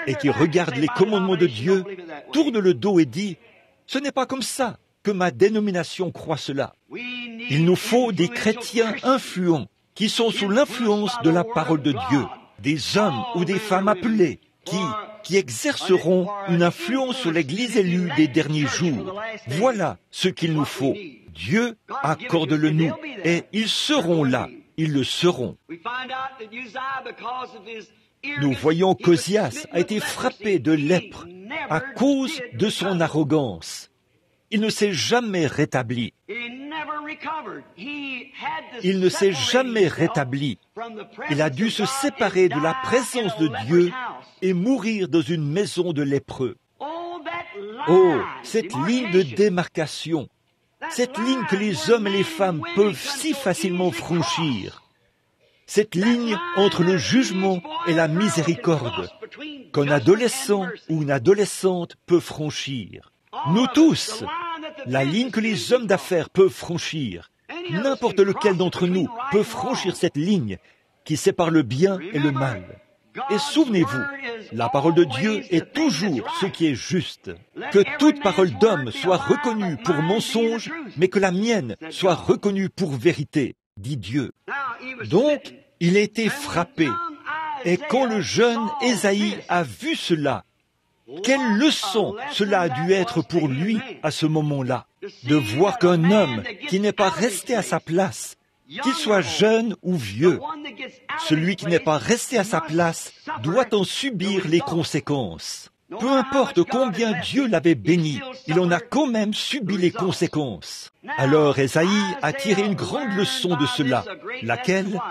et qui regarde les commandements de Dieu, tourne le dos et dit « Ce n'est pas comme ça que ma dénomination croit cela. » Il nous faut des chrétiens influents qui sont sous l'influence de la parole de Dieu, des hommes ou des femmes appelés qui exerceront une influence sur l'Église élue des derniers jours. Voilà ce qu'il nous faut. Dieu accorde-le nous, et ils seront là, ils le seront. Nous voyons qu'Osias a été frappé de lèpre à cause de son arrogance. Il ne s'est jamais rétabli. Il ne s'est jamais rétabli. Il a dû se séparer de la présence de Dieu et mourir dans une maison de lépreux. Oh, cette ligne de démarcation, cette ligne que les hommes et les femmes peuvent si facilement franchir, cette ligne entre le jugement et la miséricorde, qu'un adolescent ou une adolescente peut franchir. Nous tous, la ligne que les hommes d'affaires peuvent franchir, n'importe lequel d'entre nous peut franchir cette ligne qui sépare le bien et le mal. Et souvenez-vous, la parole de Dieu est toujours ce qui est juste. Que toute parole d'homme soit reconnue pour mensonge, mais que la mienne soit reconnue pour vérité, dit Dieu. Donc, il a été frappé. Et quand le jeune Ésaïe a vu cela, quelle leçon cela a dû être pour lui à ce moment-là, de voir qu'un homme qui n'est pas resté à sa place, qu'il soit jeune ou vieux, celui qui n'est pas resté à sa place doit en subir les conséquences. Peu importe combien Dieu l'avait béni, il en a quand même subi les conséquences. Alors Ésaïe a tiré une grande leçon de cela, laquelle?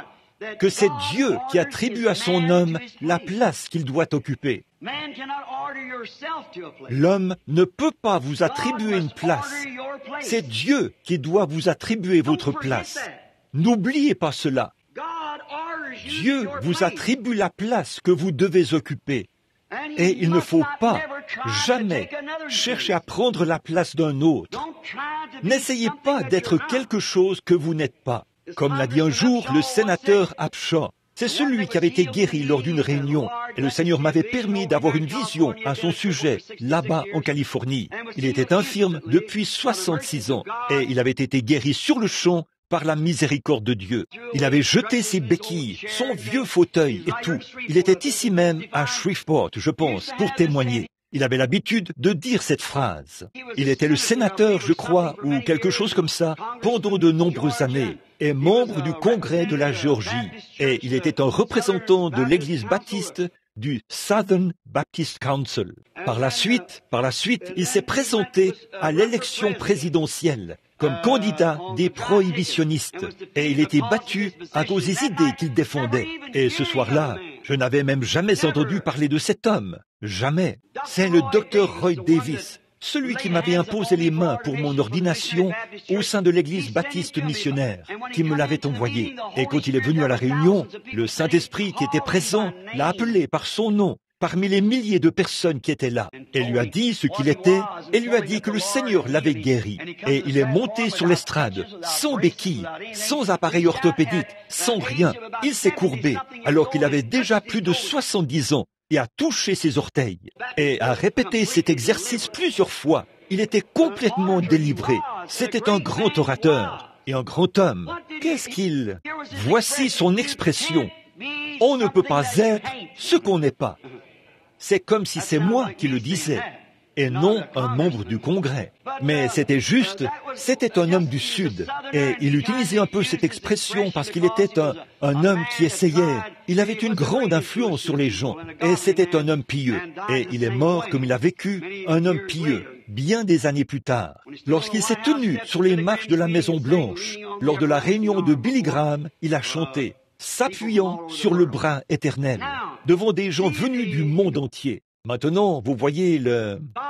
Que c'est Dieu qui attribue à son homme la place qu'il doit occuper. L'homme ne peut pas vous attribuer une place. C'est Dieu qui doit vous attribuer votre place. N'oubliez pas cela. Dieu vous attribue la place que vous devez occuper. Et il ne faut pas, jamais, chercher à prendre la place d'un autre. N'essayez pas d'être quelque chose que vous n'êtes pas. Comme l'a dit un jour le sénateur Upshaw, c'est celui qui avait été guéri lors d'une réunion, et le Seigneur m'avait permis d'avoir une vision à son sujet, là-bas en Californie. Il était infirme depuis 66 ans, et il avait été guéri sur le champ par la miséricorde de Dieu. Il avait jeté ses béquilles, son vieux fauteuil et tout. Il était ici même à Shreveport, je pense, pour témoigner. Il avait l'habitude de dire cette phrase. Il était le sénateur, je crois, ou quelque chose comme ça, pendant de nombreuses années, et membre du Congrès de la Géorgie, et il était un représentant de l'Église baptiste du Southern Baptist Council. Par la suite, il s'est présenté à l'élection présidentielle comme candidat des prohibitionnistes, et il était battu à cause des idées qu'il défendait. Et ce soir-là, je n'avais même jamais entendu parler de cet homme. Jamais. C'est le Dr. Roy Davis, celui qui m'avait imposé les mains pour mon ordination au sein de l'Église baptiste missionnaire, qui me l'avait envoyé. Et quand il est venu à la réunion, le Saint-Esprit qui était présent l'a appelé par son nom, parmi les milliers de personnes qui étaient là, et lui a dit ce qu'il était, et lui a dit que le Seigneur l'avait guéri. Et il est monté sur l'estrade, sans béquille, sans appareil orthopédique, sans rien. Il s'est courbé, alors qu'il avait déjà plus de 70 ans, et a touché ses orteils, et a répété cet exercice plusieurs fois. Il était complètement délivré. C'était un grand orateur et un grand homme. Qu'est-ce qu'il... Voici son expression. On ne peut pas être ce qu'on n'est pas. C'est comme si c'est moi qui le disais, et non un membre du Congrès. Mais c'était juste, c'était un homme du Sud, et il utilisait un peu cette expression parce qu'il était un homme qui essayait. Il avait une grande influence sur les gens, et c'était un homme pieux. Et il est mort comme il a vécu, un homme pieux, bien des années plus tard. Lorsqu'il s'est tenu sur les marches de la Maison Blanche, lors de la réunion de Billy Graham, il a chanté, s'appuyant sur le bras éternel, devant des gens venus du monde entier. Maintenant, vous voyez,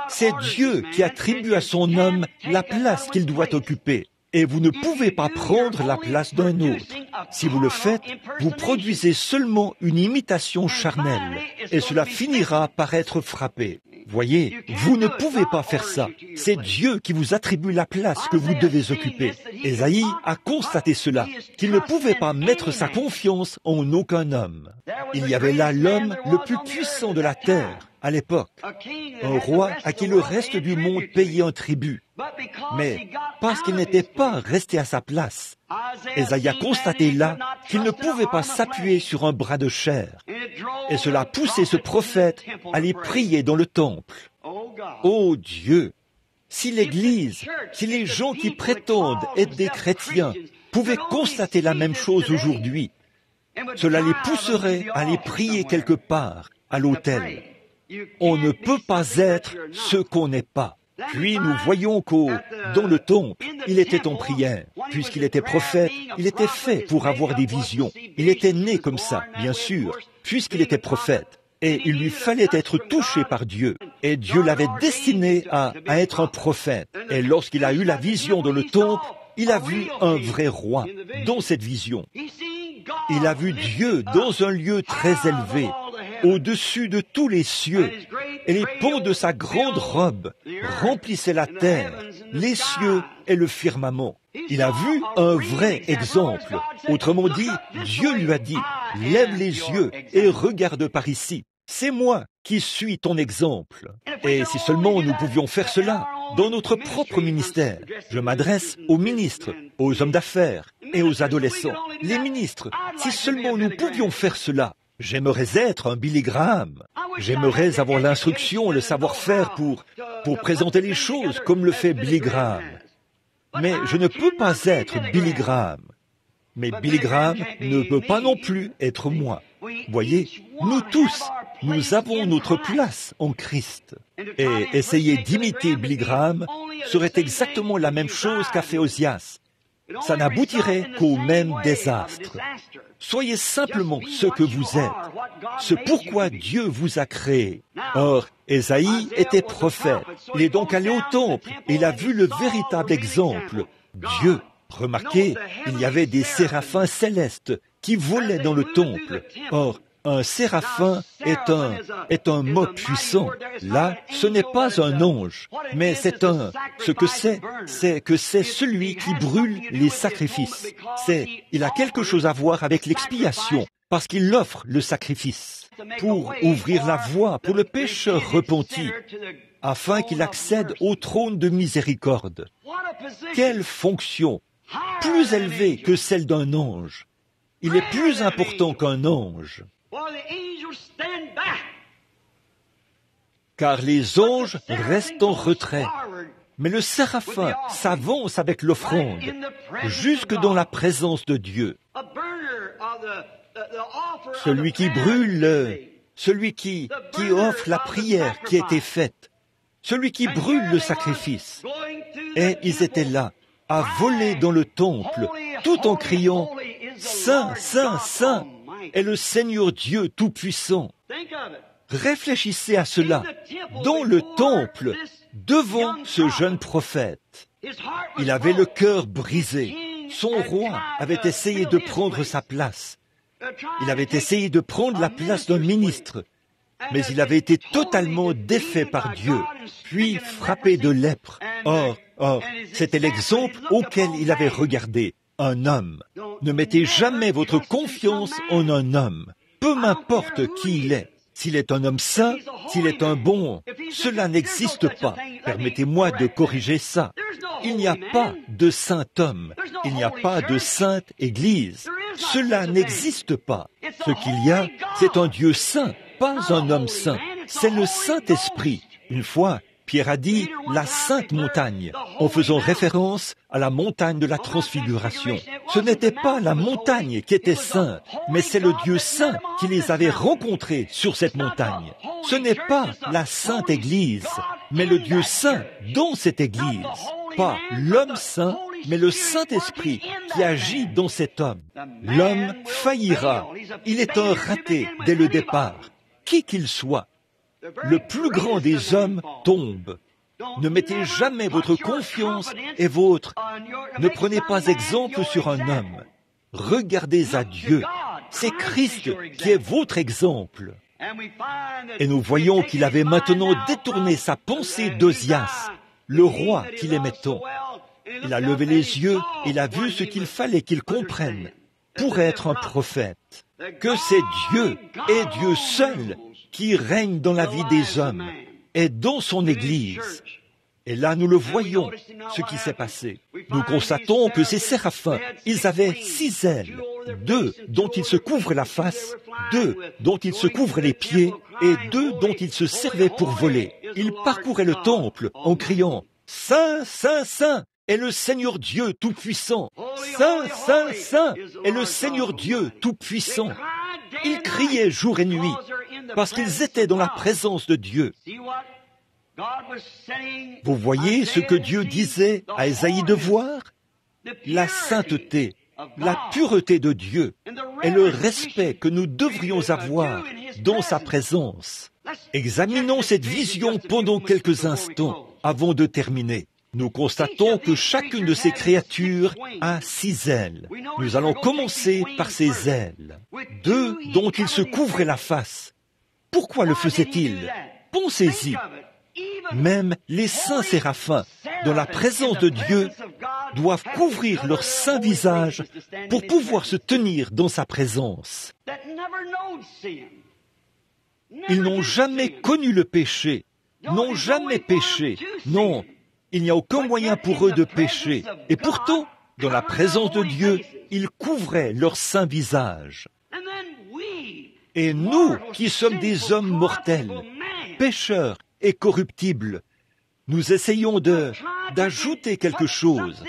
c'est Dieu qui attribue à son homme la place qu'il doit occuper. Et vous ne pouvez pas prendre la place d'un autre. Si vous le faites, vous produisez seulement une imitation charnelle, et cela finira par être frappé. Voyez, vous ne pouvez pas faire ça. C'est Dieu qui vous attribue la place que vous devez occuper. Ésaïe a constaté cela, qu'il ne pouvait pas mettre sa confiance en aucun homme. Il y avait là l'homme le plus puissant de la terre à l'époque, un roi à qui le reste du monde payait un tribut. Mais parce qu'il n'était pas resté à sa place, Ésaïe a constaté là qu'il ne pouvait pas s'appuyer sur un bras de chair. Et cela poussait ce prophète à aller prier dans le temple. Oh Dieu! Si l'Église, si les gens qui prétendent être des chrétiens pouvaient constater la même chose aujourd'hui, cela les pousserait à aller prier quelque part, à l'autel. On ne peut pas être ce qu'on n'est pas. Puis nous voyons dans le temple, il était en prière. Puisqu'il était prophète, il était fait pour avoir des visions. Il était né comme ça, bien sûr, puisqu'il était prophète. Et il lui fallait être touché par Dieu. Et Dieu l'avait destiné à être un prophète. Et lorsqu'il a eu la vision dans le temple, il a vu un vrai roi dans cette vision. Il a vu Dieu dans un lieu très élevé, au-dessus de tous les cieux, et les pans de sa grande robe remplissaient la terre, les cieux et le firmament. Il a vu un vrai exemple. Autrement dit, Dieu lui a dit, lève les yeux et regarde par ici. C'est moi qui suis ton exemple. Et si seulement nous pouvions faire cela dans notre propre ministère, je m'adresse aux ministres, aux hommes d'affaires et aux adolescents. Les ministres, si seulement nous pouvions faire cela, j'aimerais être un Billy Graham. J'aimerais avoir l'instruction, le savoir-faire pour présenter les choses comme le fait Billy Graham. Mais je ne peux pas être Billy Graham. Mais Billy Graham ne peut pas non plus être moi. Voyez, nous tous, nous avons notre place en Christ. Et essayer d'imiter Billy Graham serait exactement la même chose qu'a fait Osias. Ça n'aboutirait qu'au même désastre. Soyez simplement ce que vous êtes, ce pourquoi Dieu vous a créé. Or, Ésaïe était prophète. Il est donc allé au temple et il a vu le véritable exemple, Dieu. Remarquez, il y avait des séraphins célestes qui volaient dans le temple. Or, un séraphin est un mot puissant. Là, ce n'est pas un ange, mais c'est que c'est celui qui brûle les sacrifices. Il a quelque chose à voir avec l'expiation, parce qu'il offre le sacrifice pour ouvrir la voie pour le pécheur repenti, afin qu'il accède au trône de miséricorde. Quelle fonction plus élevée que celle d'un ange. Il est plus important qu'un ange. car les anges restent en retrait. Mais le séraphin s'avance avec l'offrande, jusque dans la présence de Dieu. Celui qui brûle, celui qui offre la prière qui a été faite, celui qui brûle le sacrifice. Et ils étaient là, à voler dans le temple, tout en criant « Saint, Saint, Saint est le Seigneur Dieu Tout-Puissant ». Réfléchissez à cela, dans le temple, devant ce jeune prophète. Il avait le cœur brisé. Son roi avait essayé de prendre sa place. Il avait essayé de prendre la place d'un ministre, mais il avait été totalement défait par Dieu, puis frappé de lèpre. Or, c'était l'exemple auquel il avait regardé, un homme. Ne mettez jamais votre confiance en un homme, peu m'importe qui il est. S'il est un homme saint, s'il est un bon, cela n'existe pas. Permettez-moi de corriger ça. Il n'y a pas de saint homme, il n'y a pas de sainte Église. Cela n'existe pas. Ce qu'il y a, c'est un Dieu saint, pas un homme saint. C'est le Saint-Esprit. Une fois, Pierre a dit « la sainte montagne », en faisant référence à la montagne de la transfiguration. Ce n'était pas la montagne qui était sainte, mais c'est le Dieu saint qui les avait rencontrés sur cette montagne. Ce n'est pas la sainte Église, mais le Dieu saint dans cette Église. Pas l'homme saint, mais le Saint-Esprit qui agit dans cet homme. L'homme faillira. Il est un raté dès le départ, qui qu'il soit. Le plus grand des hommes tombe. Ne mettez jamais votre confiance et votre... Ne prenez pas exemple sur un homme. Regardez à Dieu. C'est Christ qui est votre exemple. Et nous voyons qu'il avait maintenant détourné sa pensée d'Ozias, le roi qu'il aimait tant. Il a levé les yeux, il a vu ce qu'il fallait qu'il comprenne pour être un prophète. Que c'est Dieu et Dieu seul qui règne dans la vie des hommes et dans son Église. Et là, nous le voyons, ce qui s'est passé. Nous constatons que ces séraphins, ils avaient 6 ailes, 2 dont ils se couvraient la face, 2 dont ils se couvraient les pieds, et 2 dont ils se servaient pour voler. Ils parcouraient le temple en criant « Saint, Saint, Saint est le Seigneur Dieu Tout-Puissant. Saint, Saint, Saint est le Seigneur Dieu Tout-Puissant. » Ils criaient jour et nuit parce qu'ils étaient dans la présence de Dieu. Vous voyez ce que Dieu disait à Ésaïe de voir? La sainteté, la pureté de Dieu et le respect que nous devrions avoir dans sa présence. Examinons cette vision pendant quelques instants avant de terminer. Nous constatons que chacune de ces créatures a 6 ailes. Nous allons commencer par ces ailes. 2 dont il se couvrait la face. Pourquoi le faisait-il? Pensez-y. Même les saints séraphins, dans la présence de Dieu, doivent couvrir leur saint visage pour pouvoir se tenir dans sa présence. Ils n'ont jamais connu le péché, n'ont jamais péché. Non, il n'y a aucun moyen pour eux de pécher. Et pourtant, dans la présence de Dieu, ils couvraient leur saint visage. Et nous, qui sommes des hommes mortels, pécheurs et corruptibles, nous essayons d'ajouter quelque chose,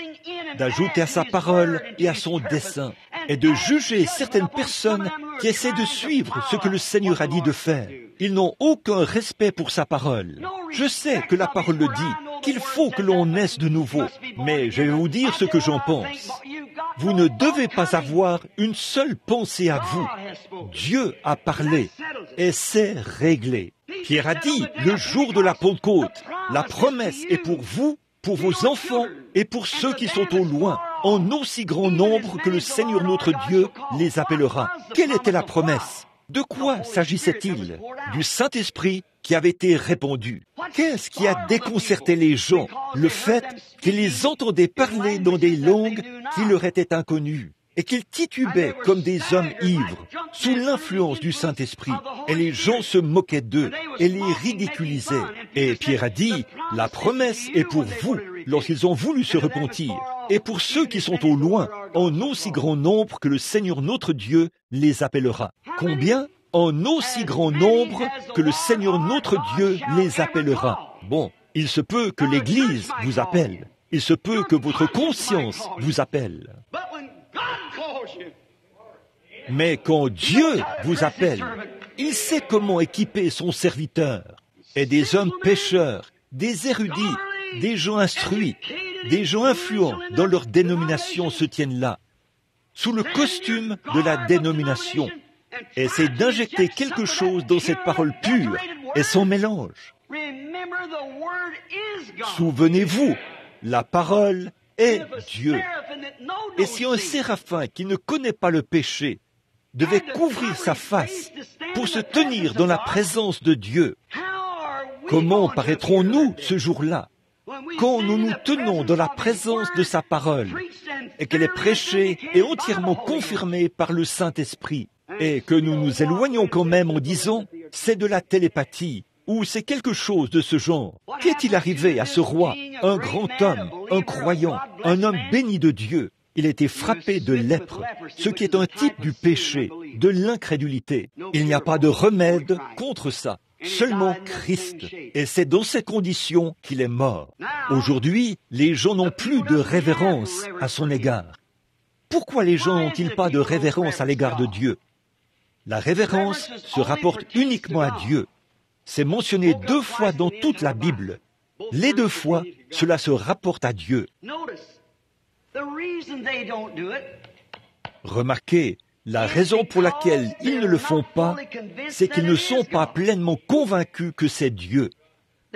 d'ajouter à sa parole et à son dessein, et de juger certaines personnes qui essaient de suivre ce que le Seigneur a dit de faire. Ils n'ont aucun respect pour sa parole. Je sais que la parole le dit, qu'il faut que l'on naisse de nouveau, mais je vais vous dire ce que j'en pense. Vous ne devez pas avoir une seule pensée à vous. Dieu a parlé et c'est réglé. Pierre a dit, le jour de la Pentecôte, la promesse est pour vous, pour vos enfants et pour ceux qui sont au loin, en aussi grand nombre que le Seigneur notre Dieu les appellera. Quelle était la promesse? De quoi s'agissait-il? Du Saint-Esprit qui avait été répandu. Qu'est-ce qui a déconcerté les gens? Le fait qu'ils les entendaient parler dans des langues qui leur étaient inconnues et qu'ils titubaient comme des hommes ivres, sous l'influence du Saint-Esprit. Et les gens se moquaient d'eux et les ridiculisaient. Et Pierre a dit, la promesse est pour vous, lorsqu'ils ont voulu se repentir, et pour ceux qui sont au loin, en aussi grand nombre que le Seigneur notre Dieu les appellera. Combien? en aussi grand nombre que le Seigneur notre Dieu les appellera. Bon, il se peut que l'Église vous appelle. Il se peut que votre conscience vous appelle. Mais quand Dieu vous appelle, il sait comment équiper son serviteur. Et des hommes pécheurs, des érudits, des gens instruits, des gens influents dans leur dénomination se tiennent là, sous le costume de la dénomination, et c'est d'injecter quelque chose dans cette parole pure et son mélange. Souvenez-vous, la parole est Dieu. Et si un séraphin qui ne connaît pas le péché devait couvrir sa face pour se tenir dans la présence de Dieu, comment paraîtrons-nous ce jour-là, quand nous nous tenons dans la présence de sa parole et qu'elle est prêchée et entièrement confirmée par le Saint-Esprit, et que nous nous éloignons quand même en disant « c'est de la télépathie » ou « c'est quelque chose de ce genre ». Qu'est-il arrivé à ce roi, un grand homme, un croyant, un homme béni de Dieu? Il a été frappé de lèpre, ce qui est un type du péché, de l'incrédulité. Il n'y a pas de remède contre ça. Seulement Christ. Et c'est dans ces conditions qu'il est mort. Aujourd'hui, les gens n'ont plus de révérence à son égard. Pourquoi les gens n'ont-ils pas de révérence à l'égard de Dieu? La révérence se rapporte uniquement à Dieu. C'est mentionné 2 fois dans toute la Bible. Les 2 fois, cela se rapporte à Dieu. Remarquez, la raison pour laquelle ils ne le font pas, c'est qu'ils ne sont pas pleinement convaincus que c'est Dieu.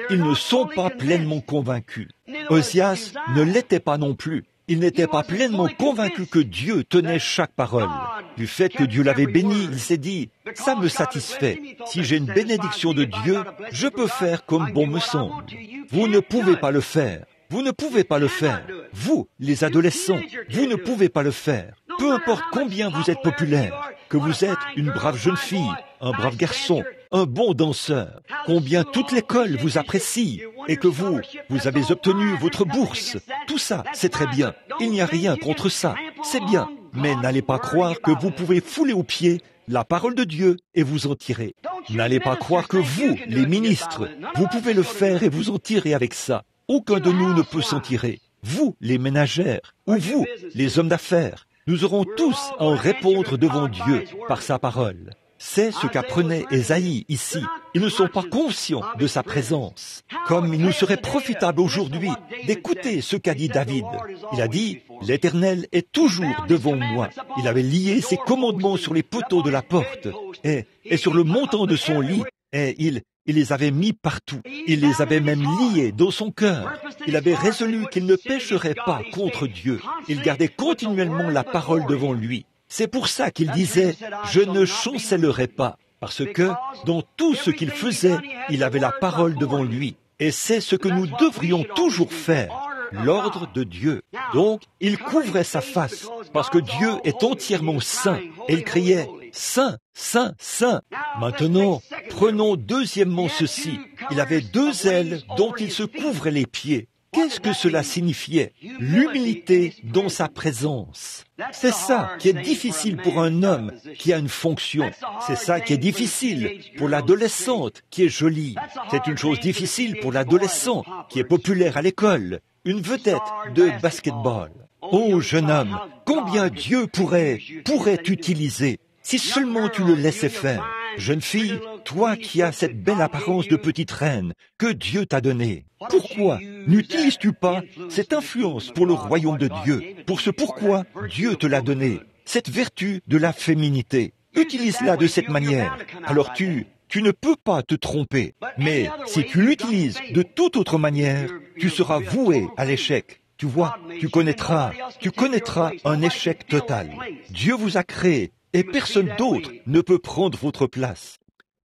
Ils ne sont pas pleinement convaincus. Osias ne l'était pas non plus. Il n'était pas pleinement convaincu que Dieu tenait chaque parole. Du fait que Dieu l'avait béni, il s'est dit, « Ça me satisfait. Si j'ai une bénédiction de Dieu, je peux faire comme bon me semble. » Vous ne pouvez pas le faire. Vous ne pouvez pas le faire. Vous, les adolescents, vous ne pouvez pas le faire. Peu importe combien vous êtes populaire, que vous êtes une brave jeune fille, un brave garçon, un bon danseur, combien toute l'école vous apprécie et que vous avez obtenu votre bourse. Tout ça, c'est très bien. Il n'y a rien contre ça. C'est bien. Mais n'allez pas croire que vous pouvez fouler aux pieds la parole de Dieu et vous en tirer. N'allez pas croire que vous, les ministres, vous pouvez le faire et vous en tirer avec ça. Aucun de nous ne peut s'en tirer. Vous, les ménagères, ou vous, les hommes d'affaires, nous aurons tous à en répondre devant Dieu par sa parole. C'est ce qu'apprenait Ésaïe ici. Ils ne sont pas conscients de sa présence. Comme il nous serait profitable aujourd'hui d'écouter ce qu'a dit David. Il a dit, « L'Éternel est toujours devant moi. » Il avait lié ses commandements sur les poteaux de la porte et sur le montant de son lit. Et il les avait mis partout. Il les avait même liés dans son cœur. Il avait résolu qu'il ne pécherait pas contre Dieu. Il gardait continuellement la parole devant lui. C'est pour ça qu'il disait « Je ne chancellerai pas », parce que dans tout ce qu'il faisait, il avait la parole devant lui. Et c'est ce que nous devrions toujours faire, l'ordre de Dieu. Donc, il couvrait sa face, parce que Dieu est entièrement saint, et il criait « Saint, Saint, Saint ». Maintenant, prenons deuxièmement ceci. Il avait 2 ailes dont il se couvrait les pieds. Qu'est-ce que cela signifiait? L'humilité dans sa présence. C'est ça qui est difficile pour un homme qui a une fonction. C'est ça qui est difficile pour l'adolescente qui est jolie. C'est une chose difficile pour l'adolescent qui est populaire à l'école, une vedette de basketball. Oh jeune homme, combien Dieu pourrait t'utiliser si seulement tu le laissais faire. Jeune fille, toi qui as cette belle apparence de petite reine que Dieu t'a donnée, pourquoi n'utilises-tu pas cette influence pour le royaume de Dieu, pour ce pourquoi Dieu te l'a donnée, cette vertu de la féminité? Utilise-la de cette manière. Alors tu ne peux pas te tromper. Mais si tu l'utilises de toute autre manière, tu seras voué à l'échec. Tu vois, tu connaîtras un échec total. Dieu vous a créé et personne d'autre ne peut prendre votre place.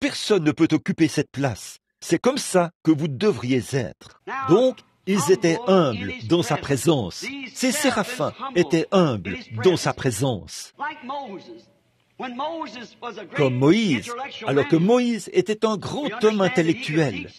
Personne ne peut occuper cette place. C'est comme ça que vous devriez être. Donc, ils étaient humbles dans sa présence. Ces séraphins étaient humbles dans sa présence. Comme Moïse, alors que Moïse était un grand homme intellectuel.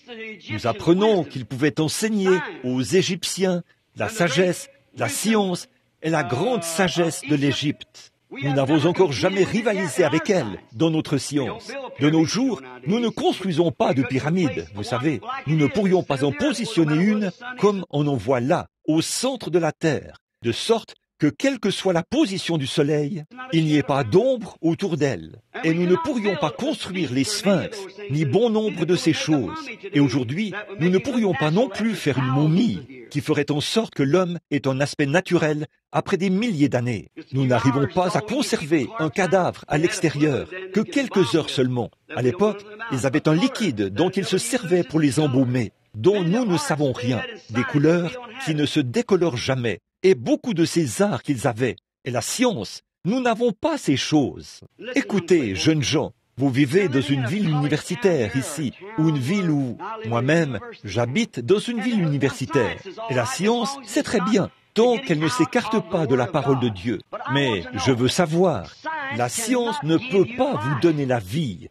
Nous apprenons qu'il pouvait enseigner aux Égyptiens la sagesse, la science et la grande sagesse de l'Égypte. Nous n'avons encore jamais rivalisé avec elle dans notre science. De nos jours, nous ne construisons pas de pyramides, vous savez. Nous ne pourrions pas en positionner une comme on en voit là, au centre de la Terre, de sorte que quelle que soit la position du Soleil, il n'y ait pas d'ombre autour d'elle. Et nous ne pourrions pas construire les sphinx, ni bon nombre de ces choses. Et aujourd'hui, nous ne pourrions pas non plus faire une momie qui ferait en sorte que l'homme ait un aspect naturel après des milliers d'années. Nous n'arrivons pas à conserver un cadavre à l'extérieur que quelques heures seulement. À l'époque, ils avaient un liquide dont ils se servaient pour les embaumer, dont nous ne savons rien, des couleurs qui ne se décolorent jamais, et beaucoup de ces arts qu'ils avaient. Et la science, nous n'avons pas ces choses. Écoutez, jeunes gens, vous vivez dans une ville universitaire ici, ou une ville où, moi-même, j'habite dans une ville universitaire. Et la science, c'est très bien, tant qu'elle ne s'écarte pas de la parole de Dieu. Mais je veux savoir, la science ne peut pas vous donner la vie.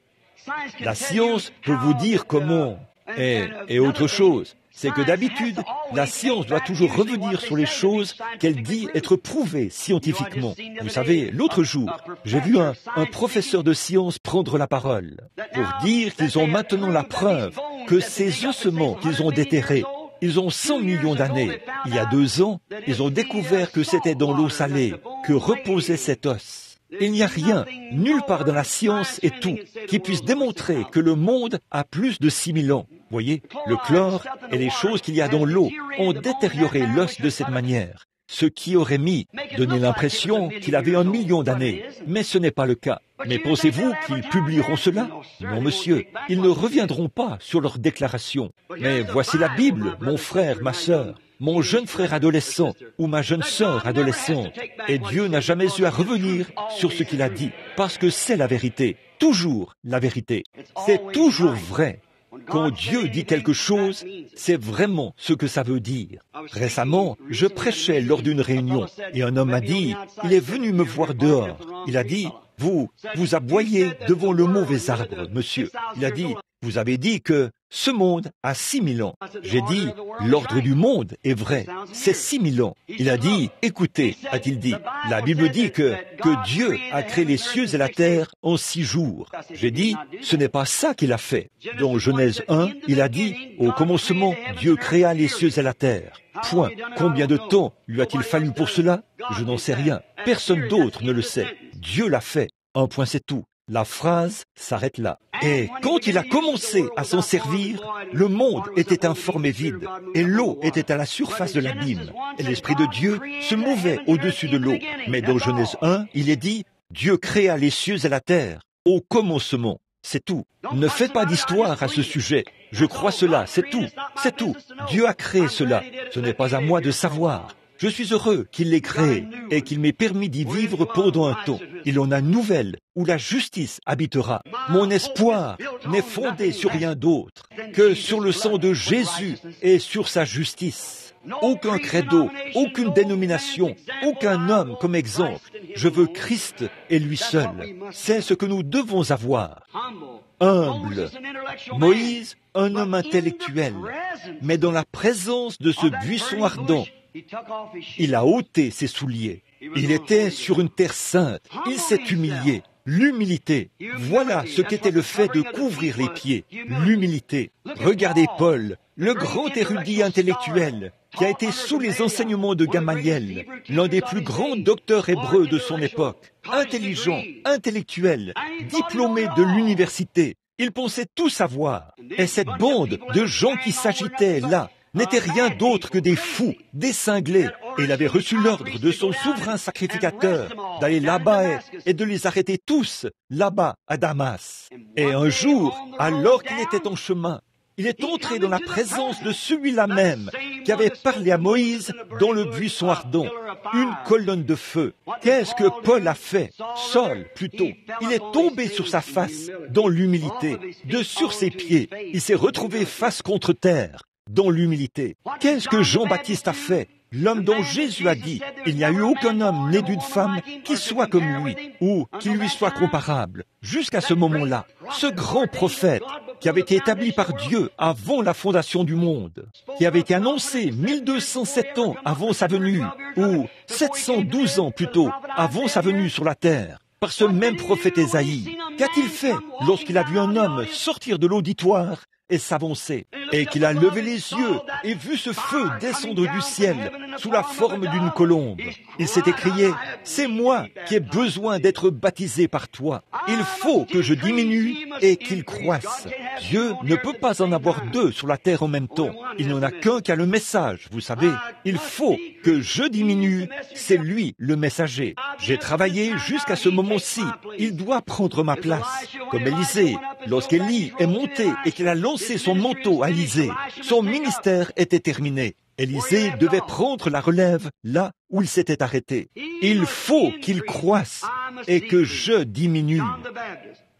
La science peut vous dire comment. Et autre chose, c'est que d'habitude, la science doit toujours revenir sur les choses qu'elle dit être prouvées scientifiquement. Vous savez, l'autre jour, j'ai vu un professeur de science prendre la parole pour dire qu'ils ont maintenant la preuve que ces ossements qu'ils ont déterrés, ils ont 100 millions d'années. Il y a 2 ans, ils ont découvert que c'était dans l'eau salée que reposait cet os. Il n'y a rien, nulle part dans la science et tout, qui puisse démontrer que le monde a plus de 6000 ans. Voyez, le chlore et les choses qu'il y a dans l'eau ont détérioré l'os de cette manière, ce qui aurait donné l'impression qu'il avait 1 million d'années. Mais ce n'est pas le cas. Mais pensez-vous qu'ils publieront cela? Non, monsieur, ils ne reviendront pas sur leurs déclarations. Mais voici la Bible, mon frère, ma sœur, mon jeune frère adolescent ou ma jeune sœur adolescente. Et Dieu n'a jamais eu à revenir sur ce qu'il a dit, parce que c'est la vérité, toujours la vérité. C'est toujours vrai. Quand Dieu dit quelque chose, c'est vraiment ce que ça veut dire. Récemment, je prêchais lors d'une réunion et un homme m'a dit, il est venu me voir dehors. Il a dit, vous aboyez devant le mauvais arbre, monsieur. Il a dit, vous avez dit que ce monde a 6000 ans. J'ai dit, l'ordre du monde est vrai, c'est 6000 ans. Il a dit, écoutez, a-t-il dit, la Bible dit que Dieu a créé les cieux et la terre en 6 jours. J'ai dit, ce n'est pas ça qu'il a fait. Dans Genèse 1, il a dit, au commencement, Dieu créa les cieux et la terre. Point. Combien de temps lui a-t-il fallu pour cela? Je n'en sais rien. Personne d'autre ne le sait. Dieu l'a fait. Un point, c'est tout. La phrase s'arrête là. Et quand il a commencé à s'en servir, le monde était informe et vide, et l'eau était à la surface de l'abîme, et l'Esprit de Dieu se mouvait au-dessus de l'eau. Mais dans Genèse 1, il est dit, Dieu créa les cieux et la terre, au commencement. C'est tout. Ne faites pas d'histoire à ce sujet. Je crois cela, c'est tout. C'est tout. Dieu a créé cela. Ce n'est pas à moi de savoir. Je suis heureux qu'il l'ait créé et qu'il m'ait permis d'y vivre pendant un temps. Il en a nouvelle où la justice habitera. Mon espoir n'est fondé sur rien d'autre que sur le sang de Jésus et sur sa justice. Aucun credo, aucune dénomination, aucun homme comme exemple. Je veux Christ et lui seul. C'est ce que nous devons avoir. Humble. Moïse, un homme intellectuel, mais dans la présence de ce buisson ardent, il a ôté ses souliers. Il était sur une terre sainte. Il s'est humilié. L'humilité. Voilà ce qu'était le fait de couvrir les pieds. L'humilité. Regardez Paul, le grand érudit intellectuel, qui a été sous les enseignements de Gamaliel, l'un des plus grands docteurs hébreux de son époque. Intelligent, intellectuel, diplômé de l'université. Il pensait tout savoir. Et cette bande de gens qui s'agitaient là, n'étaient rien d'autre que des fous, des cinglés, et il avait reçu l'ordre de son souverain sacrificateur d'aller là-bas et de les arrêter tous, là-bas à Damas. Et un jour, alors qu'il était en chemin, il est entré dans la présence de celui-là même qui avait parlé à Moïse dans le buisson ardent, une colonne de feu. Qu'est-ce que Paul a fait? Saul, plutôt. Il est tombé sur sa face dans l'humilité, de sur ses pieds. Il s'est retrouvé face contre terre. Dans l'humilité. Qu'est-ce que Jean-Baptiste a fait? L'homme dont Jésus a dit, il n'y a eu aucun homme né d'une femme qui soit comme lui, ou qui lui soit comparable. Jusqu'à ce moment-là, ce grand prophète, qui avait été établi par Dieu avant la fondation du monde, qui avait été annoncé 1207 ans avant sa venue, ou 712 ans plutôt avant sa venue sur la terre, par ce même prophète Ésaïe. Qu'a-t-il fait lorsqu'il a vu un homme sortir de l'auditoire et s'avancer, et qu'il a levé les yeux et vu ce feu descendre du ciel sous la forme d'une colombe? Il s'est écrié, « C'est moi qui ai besoin d'être baptisé par toi. Il faut que je diminue et qu'il croisse. » Dieu ne peut pas en avoir deux sur la terre en même temps. Il n'y en a qu'un qui a le message, vous savez. Il faut que je diminue, c'est lui le messager. J'ai travaillé jusqu'à ce moment-ci. Il doit prendre ma place. Comme Élisée, lorsqu'Élie est monté et qu'il a lancé son manteau à Élisée, son ministère était terminé. Élisée devait prendre la relève là où il s'était arrêté. Il faut qu'il croisse et que je diminue.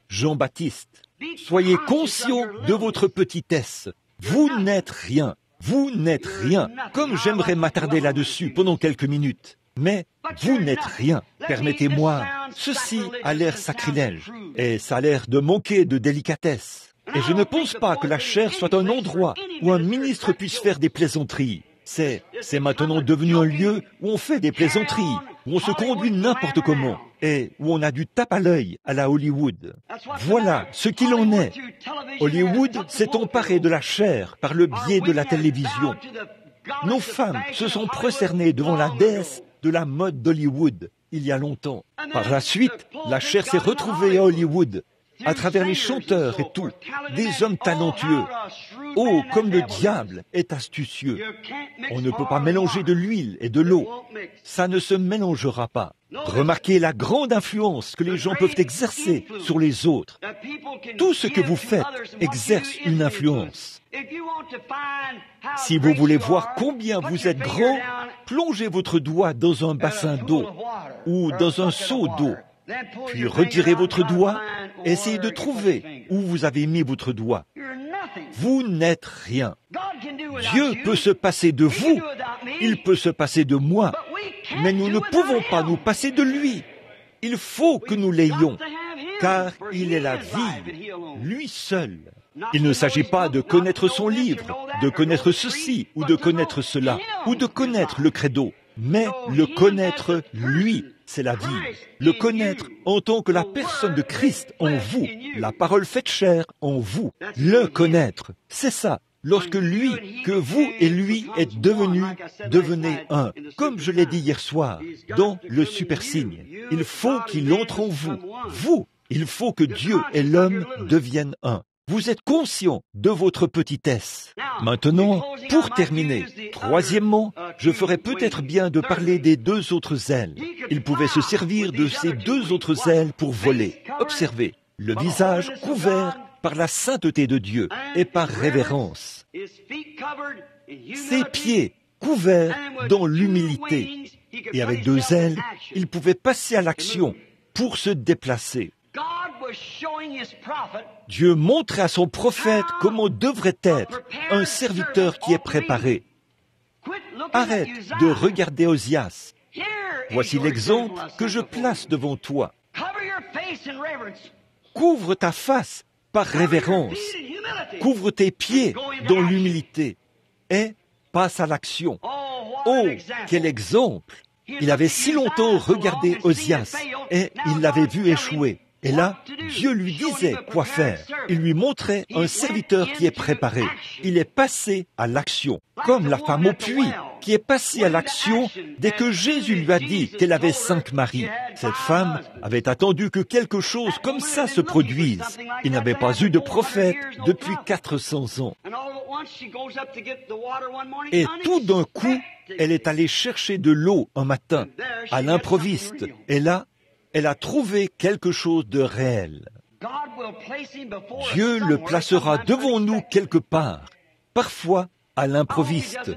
Jean-Baptiste, soyez conscient de votre petitesse. Vous n'êtes rien. Vous n'êtes rien. Comme j'aimerais m'attarder là-dessus pendant quelques minutes. Mais vous n'êtes rien. Permettez-moi, ceci a l'air sacrilège et ça a l'air de manquer de délicatesse. Et je ne pense pas que la chair soit un endroit où un ministre puisse faire des plaisanteries. C'est maintenant devenu un lieu où on fait des plaisanteries, où on se conduit n'importe comment et où on a du tape à l'œil à la Hollywood. Voilà ce qu'il en est. Hollywood s'est emparé de la chair par le biais de la télévision. Nos femmes se sont prosternées devant la déesse de la mode d'Hollywood il y a longtemps. Par la suite, la chair s'est retrouvée à Hollywood, à travers les chanteurs et tout, des hommes talentueux. Oh, comme le diable est astucieux. On ne peut pas mélanger de l'huile et de l'eau. Ça ne se mélangera pas. Remarquez la grande influence que les gens peuvent exercer sur les autres. Tout ce que vous faites exerce une influence. Si vous voulez voir combien vous êtes grand, plongez votre doigt dans un bassin d'eau ou dans un seau d'eau. Puis retirez votre doigt et essayez de trouver où vous avez mis votre doigt. Vous n'êtes rien. Dieu peut se passer de vous, il peut se passer de moi, mais nous ne pouvons pas nous passer de lui. Il faut que nous l'ayons, car il est la vie, lui seul. Il ne s'agit pas de connaître son livre, de connaître ceci ou de connaître cela, ou de connaître le credo, mais le connaître lui. C'est la vie. Le connaître en tant que la personne de Christ en vous, la parole faite chair en vous. Le connaître, c'est ça. Lorsque lui, que vous et lui êtes devenus, devenez un. Comme je l'ai dit hier soir, dans le super signe. Il faut qu'il entre en vous. Vous, il faut que Dieu et l'homme deviennent un. Vous êtes conscient de votre petitesse. Maintenant, pour terminer, troisièmement, je ferais peut-être bien de parler des deux autres ailes. Il pouvait se servir de ces deux autres ailes pour voler. Observez, le visage couvert par la sainteté de Dieu et par révérence. Ses pieds couverts dans l'humilité. Et avec deux ailes, il pouvait passer à l'action pour se déplacer. Dieu montrait à son prophète comment devrait être un serviteur qui est préparé. Arrête de regarder Osias. Voici l'exemple que je place devant toi. Couvre ta face par révérence. Couvre tes pieds dans l'humilité et passe à l'action. Oh, quel exemple! Il avait si longtemps regardé Osias et il l'avait vu échouer. Et là, Dieu lui disait quoi faire. Il lui montrait un serviteur qui est préparé. Il est passé à l'action, comme la femme au puits qui est passée à l'action dès que Jésus lui a dit qu'elle avait 5 maris. Cette femme avait attendu que quelque chose comme ça se produise. Il n'avait pas eu de prophète depuis 400 ans. Et tout d'un coup, elle est allée chercher de l'eau un matin, à l'improviste. Et là, elle a trouvé quelque chose de réel. Dieu le placera devant nous quelque part, parfois à l'improviste.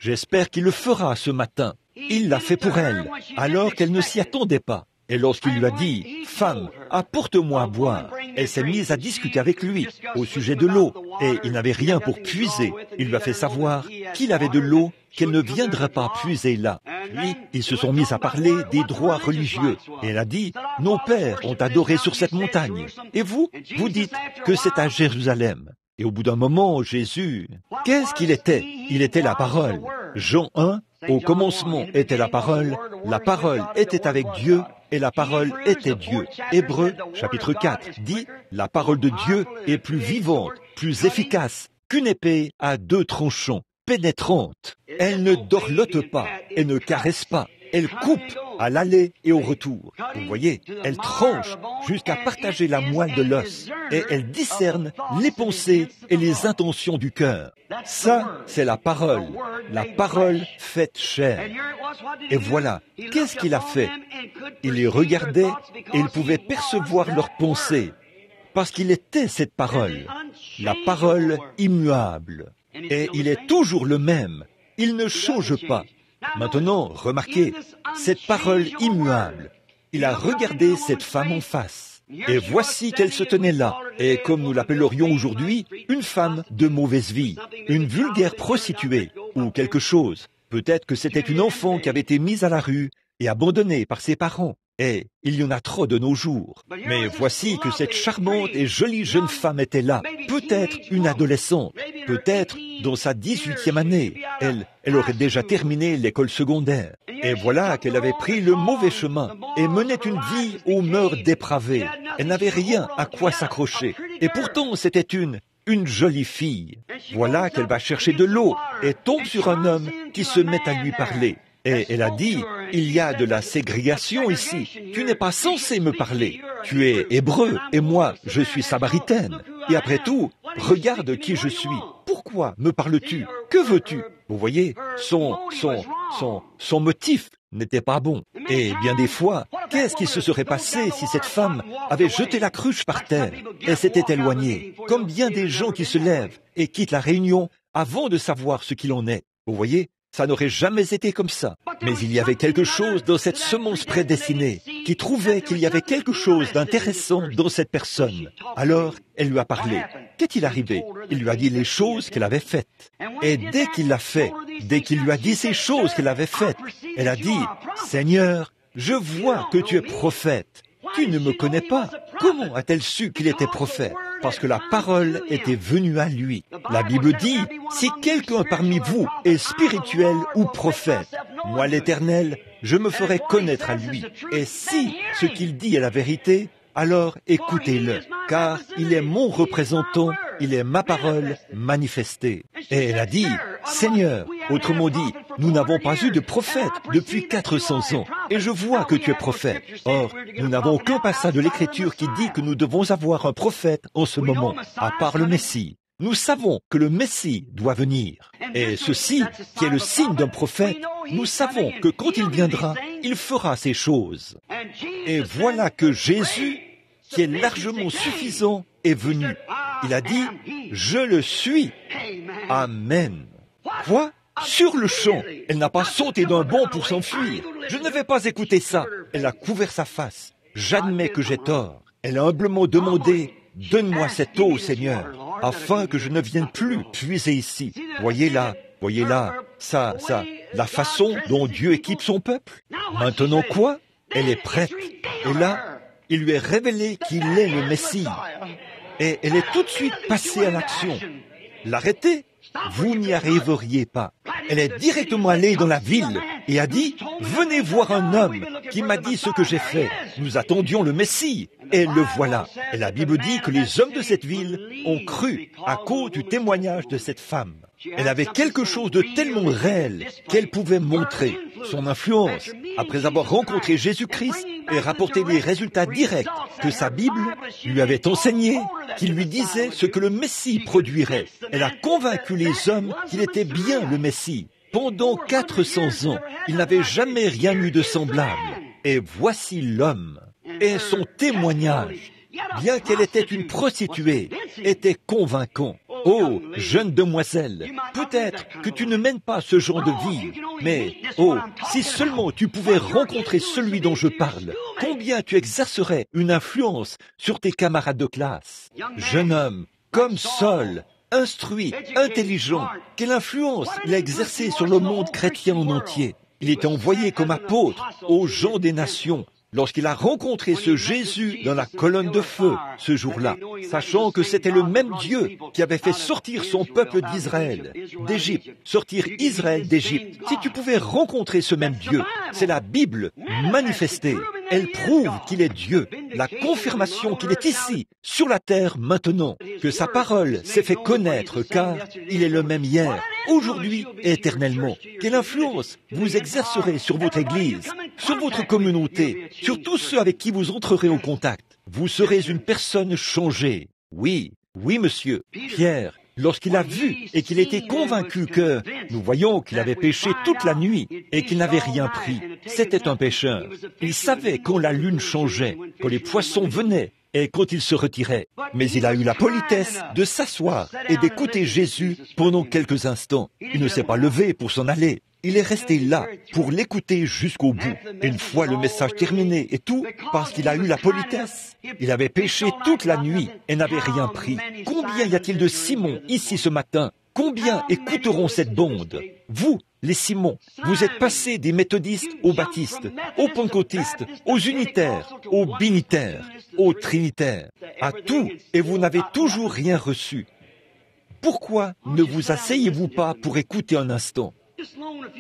J'espère qu'il le fera ce matin. Il l'a fait pour elle, alors qu'elle ne s'y attendait pas. Et lorsqu'il lui a dit « Femme, apporte-moi à boire », elle s'est mise à discuter avec lui au sujet de l'eau, et il n'avait rien pour puiser. Il lui a fait savoir qu'il avait de l'eau qu'elle ne viendrait pas puiser là. Puis, ils se sont mis à parler des droits religieux. Et elle a dit, nos pères ont adoré sur cette montagne. Et vous dites que c'est à Jérusalem. Et au bout d'un moment, Jésus, qu'est-ce qu'il était? Il était la parole. Jean 1, au commencement était la parole était avec Dieu, et la parole était Dieu. Hébreux, chapitre 4, dit, la parole de Dieu est plus vivante, plus efficace qu'une épée à 2 tranchants, pénétrante. Elle ne dorlote pas, elle ne caresse pas, elle coupe à l'aller et au retour. Vous voyez, elle tranche jusqu'à partager la moelle de l'os et elle discerne les pensées et les intentions du cœur. Ça, c'est la parole faite chair. Et voilà, qu'est-ce qu'il a fait? Il les regardait et il pouvait percevoir leurs pensées parce qu'il était cette parole, la parole immuable. Et il est toujours le même, il ne change pas. Maintenant, remarquez, cette parole immuable, il a regardé cette femme en face. Et voici qu'elle se tenait là, et comme nous l'appellerions aujourd'hui, une femme de mauvaise vie, une vulgaire prostituée, ou quelque chose. Peut-être que c'était une enfant qui avait été mise à la rue et abandonnée par ses parents. Et il y en a trop de nos jours. Mais voici que cette charmante et jolie jeune femme était là, peut-être une adolescente, peut-être dans sa 18e année. Elle aurait déjà terminé l'école secondaire. Et voilà qu'elle avait pris le mauvais chemin et menait une vie aux mœurs dépravées. Elle n'avait rien à quoi s'accrocher. Et pourtant, c'était une jolie fille. Voilà qu'elle va chercher de l'eau et tombe sur un homme qui se met à lui parler. Et elle a dit, il y a de la ségrégation ici. Tu n'es pas censé me parler. Tu es hébreu et moi, je suis samaritaine. Et après tout, regarde qui je suis. Pourquoi me parles-tu? Que veux-tu? Vous voyez, son motif n'était pas bon. Et bien des fois, qu'est-ce qui se serait passé si cette femme avait jeté la cruche par terre et s'était éloignée, comme bien des gens qui se lèvent et quittent la réunion avant de savoir ce qu'il en est. Vous voyez? Ça n'aurait jamais été comme ça. Mais il y avait quelque chose dans cette semence prédestinée qui trouvait qu'il y avait quelque chose d'intéressant dans cette personne. Alors, elle lui a parlé. Qu'est-il arrivé? Il lui a dit les choses qu'elle avait faites. Et dès qu'il l'a fait, dès qu'il lui a dit ces choses qu'elle avait faites, elle a dit, « Seigneur, je vois que tu es prophète. Tu ne me connais pas. Comment a-t-elle su qu'il était prophète? Parce que la parole était venue à lui. La Bible dit, si quelqu'un parmi vous est spirituel ou prophète, moi l'Éternel, je me ferai connaître à lui. Et si ce qu'il dit est la vérité, alors écoutez-le, car il est mon représentant, il est ma parole manifestée. Et elle a dit, Seigneur, autrement dit, nous n'avons pas eu de prophète depuis 400 ans, et je vois que tu es prophète. Or, nous n'avons aucun passage de l'Écriture qui dit que nous devons avoir un prophète en ce moment, à part le Messie. Nous savons que le Messie doit venir. Et ceci, qui est le signe d'un prophète, nous savons que quand il viendra, il fera ces choses. Et voilà que Jésus, qui est largement suffisant, est venu. Il a dit, « Je le suis. » Amen. Quoi? Sur le champ, elle n'a pas sauté d'un bond pour s'enfuir. Je ne vais pas écouter ça. Elle a couvert sa face. J'admets que j'ai tort. Elle a humblement demandé, « Donne-moi cette eau, Seigneur, afin que je ne vienne plus puiser ici. » Voyez là, ça, la façon dont Dieu équipe son peuple. Maintenant quoi? Elle est prête. Et là, il lui est révélé qu'il est le Messie. Et elle est tout de suite passée à l'action. L'arrêter? Vous n'y arriveriez pas. Elle est directement allée dans la ville et a dit, « Venez voir un homme qui m'a dit ce que j'ai fait. Nous attendions le Messie. » Et le voilà. Et la Bible dit que les hommes de cette ville ont cru à cause du témoignage de cette femme. Elle avait quelque chose de tellement réel qu'elle pouvait montrer son influence après avoir rencontré Jésus-Christ et rapporté les résultats directs que sa Bible lui avait enseignés, qui lui disait ce que le Messie produirait. Elle a convaincu les hommes qu'il était bien le Messie. Pendant 400 ans, il n'avait jamais rien eu de semblable. Et voici l'homme. Et son témoignage, bien qu'elle était une prostituée, était convaincant. Oh, jeune demoiselle, peut-être que tu ne mènes pas ce genre de vie, mais, oh, si seulement tu pouvais rencontrer celui dont je parle, combien tu exercerais une influence sur tes camarades de classe. Jeune homme, comme Saul, instruit, intelligent. Quelle influence il a exercée sur le monde chrétien en entier. Il était envoyé comme apôtre aux gens des nations. Lorsqu'il a rencontré ce Jésus dans la colonne de feu ce jour-là, sachant que c'était le même Dieu qui avait fait sortir son peuple d'Israël, d'Égypte, sortir Israël d'Égypte. Si tu pouvais rencontrer ce même Dieu, c'est la Bible manifestée. Elle prouve qu'il est Dieu, la confirmation qu'il est ici, sur la terre maintenant, que sa parole s'est fait connaître car il est le même hier, aujourd'hui et éternellement. Quelle influence vous exercerez sur votre Église, sur votre communauté, sur tous ceux avec qui vous entrerez en contact. Vous serez une personne changée. Oui, oui, monsieur. Pierre, lorsqu'il a vu et qu'il était convaincu que nous voyons qu'il avait péché toute la nuit et qu'il n'avait rien pris, c'était un pécheur. Il savait quand la lune changeait, quand les poissons venaient et quand ils se retiraient. Mais il a eu la politesse de s'asseoir et d'écouter Jésus pendant quelques instants. Il ne s'est pas levé pour s'en aller. Il est resté là pour l'écouter jusqu'au bout. Une fois le message terminé et tout, parce qu'il a eu la politesse. Il avait péché toute la nuit et n'avait rien pris. Combien y a-t-il de Simon ici ce matin? Combien écouteront cette bande? Vous, les Simons, vous êtes passés des méthodistes aux baptistes, aux pentecôtistes, aux unitaires, aux binitaires, aux trinitaires, à tout, et vous n'avez toujours rien reçu. Pourquoi ne vous asseyez-vous pas pour écouter un instant?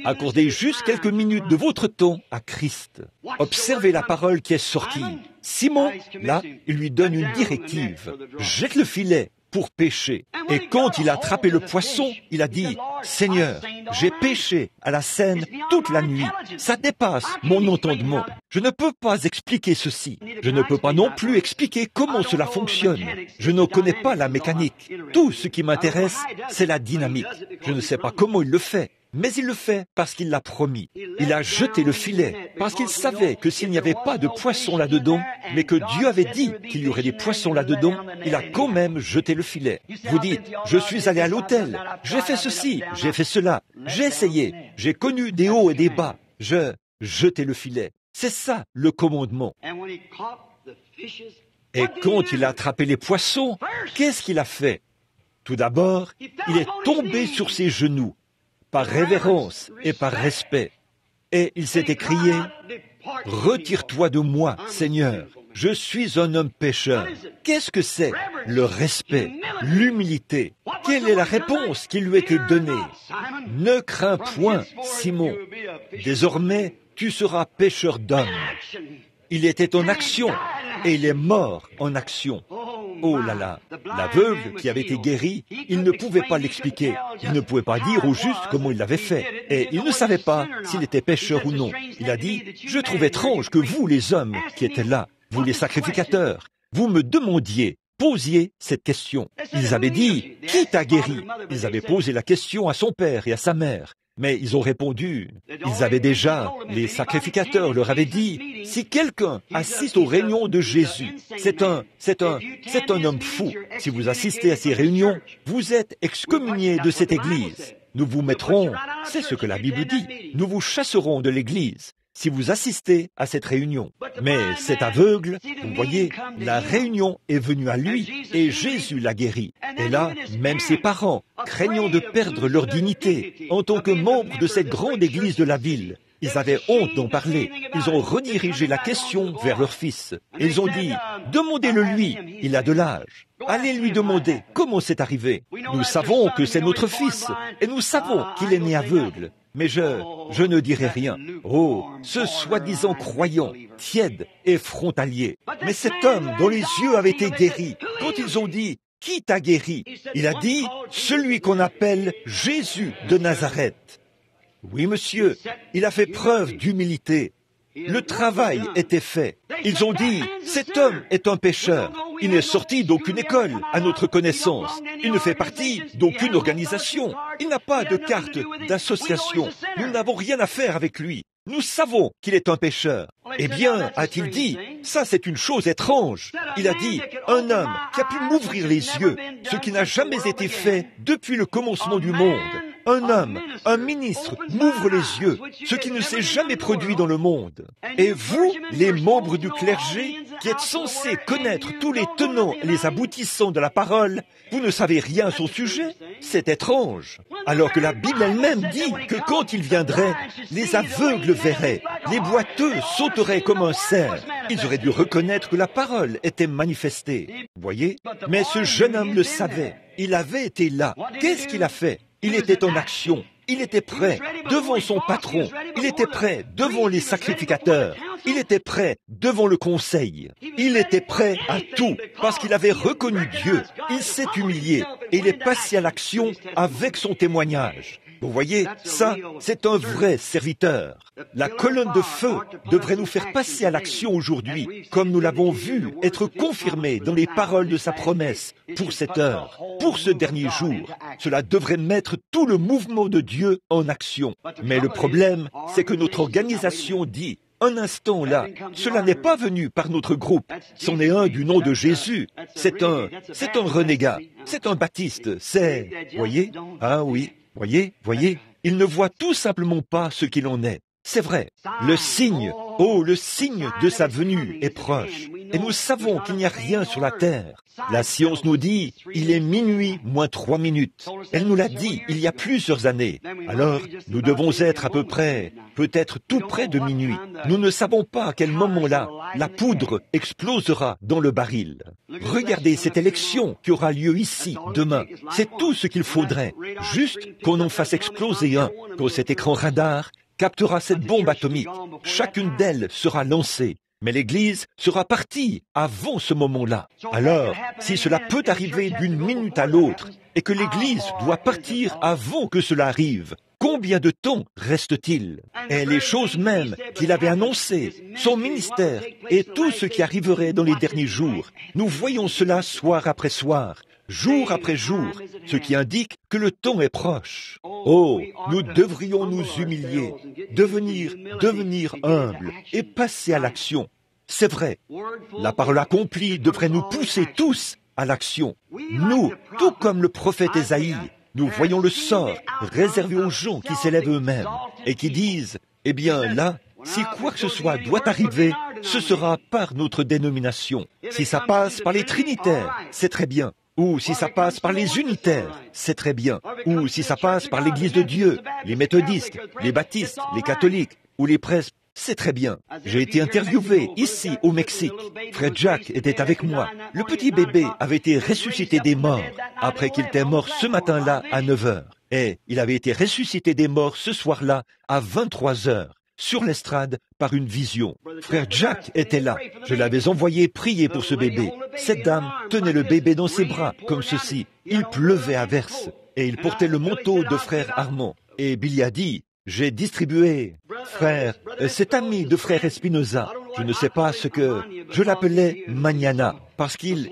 Accordez juste quelques minutes de votre temps à Christ. Observez la parole qui est sortie. Simon, là, il lui donne une directive. Jette le filet pour pêcher. Et quand il a attrapé le poisson, il a dit, « Seigneur, j'ai pêché à la Seine toute la nuit. Ça dépasse mon entendement. Je ne peux pas expliquer ceci. Je ne peux pas non plus expliquer comment cela fonctionne. Je ne connais pas la mécanique. Tout ce qui m'intéresse, c'est la dynamique. Je ne sais pas comment il le fait. Mais il le fait parce qu'il l'a promis. Il a jeté le filet parce qu'il savait que s'il n'y avait pas de poissons là-dedans, mais que Dieu avait dit qu'il y aurait des poissons là-dedans, il a quand même jeté le filet. Vous dites, je suis allé à l'hôtel, j'ai fait ceci, j'ai fait cela, j'ai essayé, j'ai connu des hauts et des bas, jeté le filet. C'est ça le commandement. Et quand il a attrapé les poissons, qu'est-ce qu'il a fait? Tout d'abord, il est tombé sur ses genoux, par révérence et par respect. Et il s'est écrié, « Retire-toi de moi, Seigneur, je suis un homme pécheur. » Qu'est-ce que c'est? Le respect, l'humilité. Quelle est la réponse qui lui a été donnée? « Ne crains point, Simon. Désormais, tu seras pêcheur d'hommes. » Il était en action et il est mort en action. Oh là là, l'aveugle qui avait été guéri, il ne pouvait pas l'expliquer. Il ne pouvait pas dire au juste comment il l'avait fait. Et il ne savait pas s'il était pécheur ou non. Il a dit, je trouve étrange que vous, les hommes qui étaient là, vous les sacrificateurs, vous me demandiez, posiez cette question. Ils avaient dit, qui t'a guéri? Ils avaient posé la question à son père et à sa mère. Mais ils ont répondu, ils avaient déjà, les sacrificateurs leur avaient dit, si quelqu'un assiste aux réunions de Jésus, c'est un homme fou. Si vous assistez à ces réunions, vous êtes excommuniés de cette église. Nous vous mettrons, c'est ce que la Bible dit, nous vous chasserons de l'église si vous assistez à cette réunion. Mais cet aveugle, vous voyez, la réunion est venue à lui et Jésus l'a guéri. Et là, même ses parents, craignant de perdre leur dignité en tant que membres de cette grande église de la ville, ils avaient honte d'en parler. Ils ont redirigé la question vers leur fils. Et ils ont dit, demandez-le lui, il a de l'âge. Allez lui demander comment c'est arrivé. Nous savons que c'est notre fils et nous savons qu'il est né aveugle. Mais je ne dirai rien. Oh, ce soi-disant croyant, tiède et frontalier. Mais cet homme dont les yeux avaient été guéris, quand ils ont dit, qui t'a guéri? Il a dit, celui qu'on appelle Jésus de Nazareth. Oui, monsieur, il a fait preuve d'humilité. Le travail était fait. Ils ont dit, cet homme est un pécheur. Il n'est sorti d'aucune école, à notre connaissance. Il ne fait partie d'aucune organisation. Il n'a pas de carte d'association. Nous n'avons rien à faire avec lui. Nous savons qu'il est un pécheur. Eh bien, a-t-il dit, ça c'est une chose étrange. Il a dit, un homme qui a pu m'ouvrir les yeux, ce qui n'a jamais été fait depuis le commencement du monde. Un homme, un ministre, m'ouvre les yeux, ce qui ne s'est jamais produit dans le monde. Et vous, les membres du clergé, qui êtes censé connaître tous les tenants et les aboutissants de la parole, vous ne savez rien à son sujet? C'est étrange. Alors que la Bible elle-même dit que quand il viendrait, les aveugles verraient, les boiteux sauteraient comme un cerf. Ils auraient dû reconnaître que la parole était manifestée. Vous voyez? Mais ce jeune homme le savait. Il avait été là. Qu'est-ce qu'il a fait? Il était en action. Il était prêt devant son patron. Il était prêt devant les sacrificateurs. Il était prêt devant le conseil. Il était prêt à tout parce qu'il avait reconnu Dieu. Il s'est humilié et il est passé à l'action avec son témoignage. Vous voyez, ça, c'est un vrai serviteur. La colonne de feu devrait nous faire passer à l'action aujourd'hui, comme nous l'avons vu être confirmé dans les paroles de sa promesse pour cette heure, pour ce dernier jour. Cela devrait mettre tout le mouvement de Dieu en action. Mais le problème, c'est que notre organisation dit, un instant là, cela n'est pas venu par notre groupe, c'en est un du nom de Jésus, c'est un renégat, c'est un baptiste, voyez, ah oui. Voyez, il ne voit tout simplement pas ce qu'il en est. C'est vrai, le signe de sa venue est proche. Et nous savons qu'il n'y a rien sur la terre. La science nous dit, il est minuit moins 3 minutes. Elle nous l'a dit il y a plusieurs années. Alors, nous devons être à peu près, peut-être tout près de minuit. Nous ne savons pas à quel moment-là, la poudre explosera dans le baril. Regardez cette élection qui aura lieu ici, demain. C'est tout ce qu'il faudrait. Juste qu'on en fasse exploser un, quand cet écran radar captera cette bombe atomique. Chacune d'elles sera lancée. Mais l'Église sera partie avant ce moment-là. Alors, si cela peut arriver d'une minute à l'autre, et que l'Église doit partir avant que cela arrive, combien de temps reste-t-il? Et les choses même qu'il avait annoncées, son ministère et tout ce qui arriverait dans les derniers jours, nous voyons cela soir après soir, jour après jour, ce qui indique que le temps est proche. Oh, nous devrions nous humilier, devenir humbles et passer à l'action. C'est vrai, la parole accomplie devrait nous pousser tous à l'action. Nous, tout comme le prophète Ésaïe, nous voyons le sort réservé aux gens qui s'élèvent eux-mêmes et qui disent, eh bien là, si quoi que ce soit doit arriver, ce sera par notre dénomination. Si ça passe par les trinitaires, c'est très bien. Ou si ça passe par les unitaires, c'est très bien. Ou si ça passe par l'Église de Dieu, les méthodistes, les baptistes, les catholiques ou les presbytères, c'est très bien. J'ai été interviewé ici au Mexique. Frère Jack était avec moi. Le petit bébé avait été ressuscité des morts après qu'il était mort ce matin-là à 9 heures. Et il avait été ressuscité des morts ce soir-là à 23 heures. Sur l'estrade par une vision. Frère Jack était là. Je l'avais envoyé prier pour ce bébé. Cette dame tenait le bébé dans ses bras, comme ceci. Il pleuvait à verse. Et il portait le manteau de frère Armand. Et Billy a dit, j'ai distribué, frère, cet ami de frère Espinoza. Je ne sais pas ce que... Je l'appelais Magnana, parce qu'il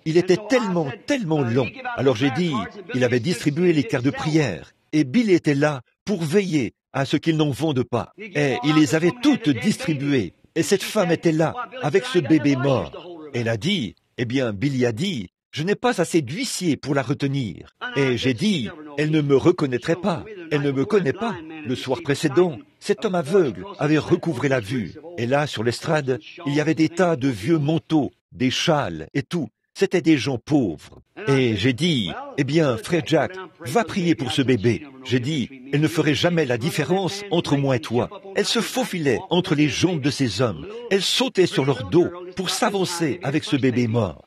était tellement long. Alors j'ai dit, il avait distribué les cartes de prière. Et Billy était là pour veiller à ce qu'ils n'en vendent pas. Et il les avait toutes distribuées. Et cette femme était là, avec ce bébé mort. Elle a dit, eh bien, Billy a dit, je n'ai pas assez d'huissier pour la retenir. Et j'ai dit, elle ne me reconnaîtrait pas. Elle ne me connaît pas. Le soir précédent, cet homme aveugle avait recouvré la vue. Et là, sur l'estrade, il y avait des tas de vieux manteaux, des châles et tout. C'étaient des gens pauvres. Et j'ai dit, eh bien, frère Jack, va prier pour ce bébé. J'ai dit, elle ne ferait jamais la différence entre moi et toi. Elle se faufilait entre les jambes de ces hommes. Elle sautait sur leur dos pour s'avancer avec ce bébé mort.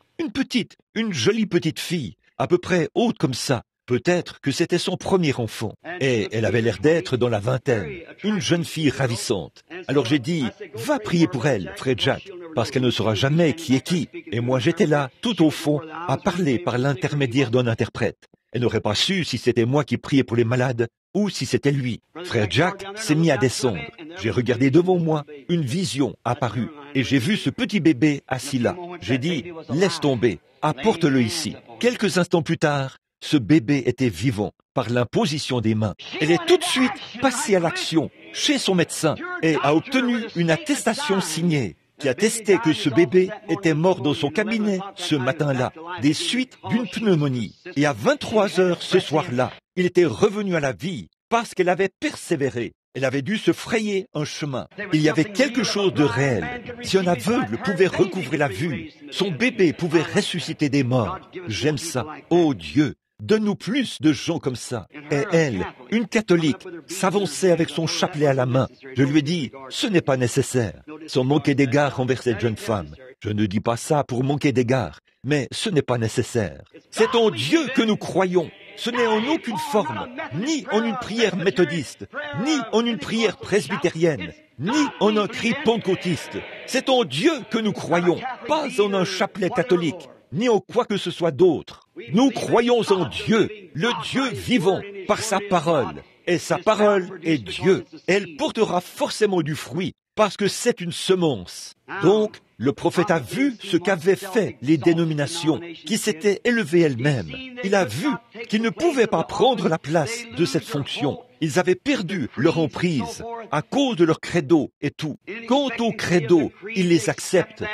Une jolie petite fille, à peu près haute comme ça. Peut-être que c'était son premier enfant. Et elle avait l'air d'être dans la vingtaine. Une jeune fille ravissante. Alors j'ai dit, va prier pour elle, frère Jack, parce qu'elle ne saura jamais qui est qui. Et moi j'étais là, tout au fond, à parler par l'intermédiaire d'un interprète. Elle n'aurait pas su si c'était moi qui priais pour les malades ou si c'était lui. Frère Jack s'est mis à descendre. J'ai regardé devant moi, une vision apparut, et j'ai vu ce petit bébé assis là. J'ai dit, laisse tomber, apporte-le ici. Quelques instants plus tard, ce bébé était vivant par l'imposition des mains. Elle est tout de suite passée à l'action chez son médecin et a obtenu une attestation signée qui attestait que ce bébé était mort dans son cabinet ce matin-là, des suites d'une pneumonie. Et à 23 heures ce soir-là, il était revenu à la vie parce qu'elle avait persévéré. Elle avait dû se frayer un chemin. Il y avait quelque chose de réel. Si un aveugle pouvait recouvrer la vue, son bébé pouvait ressusciter des morts. J'aime ça. Oh Dieu, donne-nous plus de gens comme ça. Et elle, une catholique, s'avançait avec son chapelet à la main. Je lui ai dit, ce n'est pas nécessaire. Sans manquer d'égard envers cette jeune femme. Je ne dis pas ça pour manquer d'égard, mais ce n'est pas nécessaire. C'est en Dieu que nous croyons. Ce n'est en aucune forme, ni en une prière méthodiste, ni en une prière presbytérienne, ni en un cri pentecôtiste. C'est en Dieu que nous croyons, pas en un chapelet catholique, ni en quoi que ce soit d'autre. Nous croyons en Dieu, le Dieu vivant, par sa parole. Et sa parole est Dieu. Elle portera forcément du fruit, parce que c'est une semence. Donc, le prophète a vu ce qu'avaient fait les dénominations, qui s'étaient élevées elles-mêmes. Il a vu qu'ils ne pouvaient pas prendre la place de cette fonction. Ils avaient perdu leur emprise à cause de leur credo et tout. Quant au credo, ils les acceptent.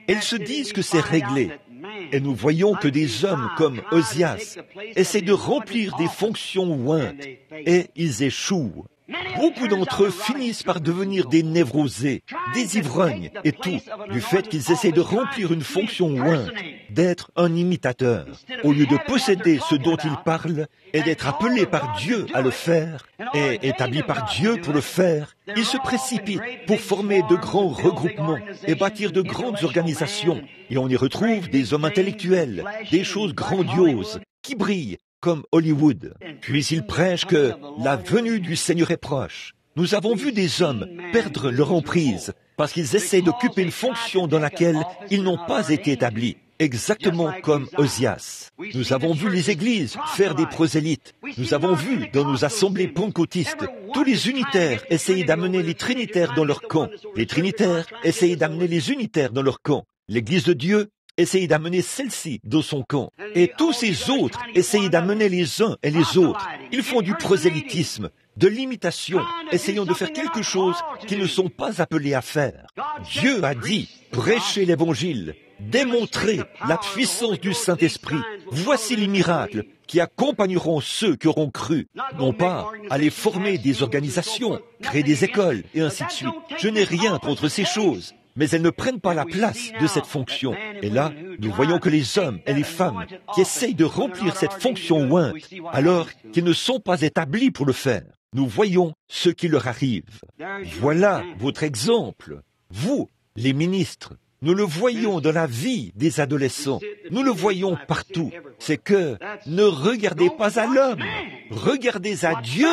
Ils se disent que c'est réglé. Et nous voyons que des hommes comme Osias essaient de remplir des fonctions ointes et ils échouent. Beaucoup d'entre eux finissent par devenir des névrosés, des ivrognes et tout, du fait qu'ils essaient de remplir une fonction ointe, d'être un imitateur. Au lieu de posséder ce dont ils parlent et d'être appelés par Dieu à le faire et établis par Dieu pour le faire, ils se précipitent pour former de grands regroupements et bâtir de grandes organisations. Et on y retrouve des hommes intellectuels, des choses grandioses, qui brillent comme Hollywood. Puis ils prêchent que la venue du Seigneur est proche. Nous avons vu des hommes perdre leur emprise parce qu'ils essaient d'occuper une fonction dans laquelle ils n'ont pas été établis, exactement comme Osias. Nous avons vu les églises faire des prosélytes. Nous avons vu dans nos assemblées pentecôtistes tous les unitaires essayer d'amener les trinitaires dans leur camp. Les trinitaires essayer d'amener les unitaires dans leur camp. L'Église de Dieu essayer d'amener celle-ci dans son camp. Et tous ces autres essayent d'amener les uns et les autres. Ils font du prosélytisme, de l'imitation, essayant de faire quelque chose qu'ils ne sont pas appelés à faire. Dieu a dit, prêchez l'évangile, démontrez la puissance du Saint-Esprit. Voici les miracles qui accompagneront ceux qui auront cru. Non pas aller former des organisations, créer des écoles et ainsi de suite. Je n'ai rien contre ces choses. Mais elles ne prennent pas la place de cette fonction. Et là, nous voyons que les hommes et les femmes qui essayent de remplir cette fonction ointe, alors qu'ils ne sont pas établis pour le faire, nous voyons ce qui leur arrive. Voilà votre exemple. Vous, les ministres, nous le voyons dans la vie des adolescents. Nous le voyons partout. C'est que ne regardez pas à l'homme, regardez à Dieu.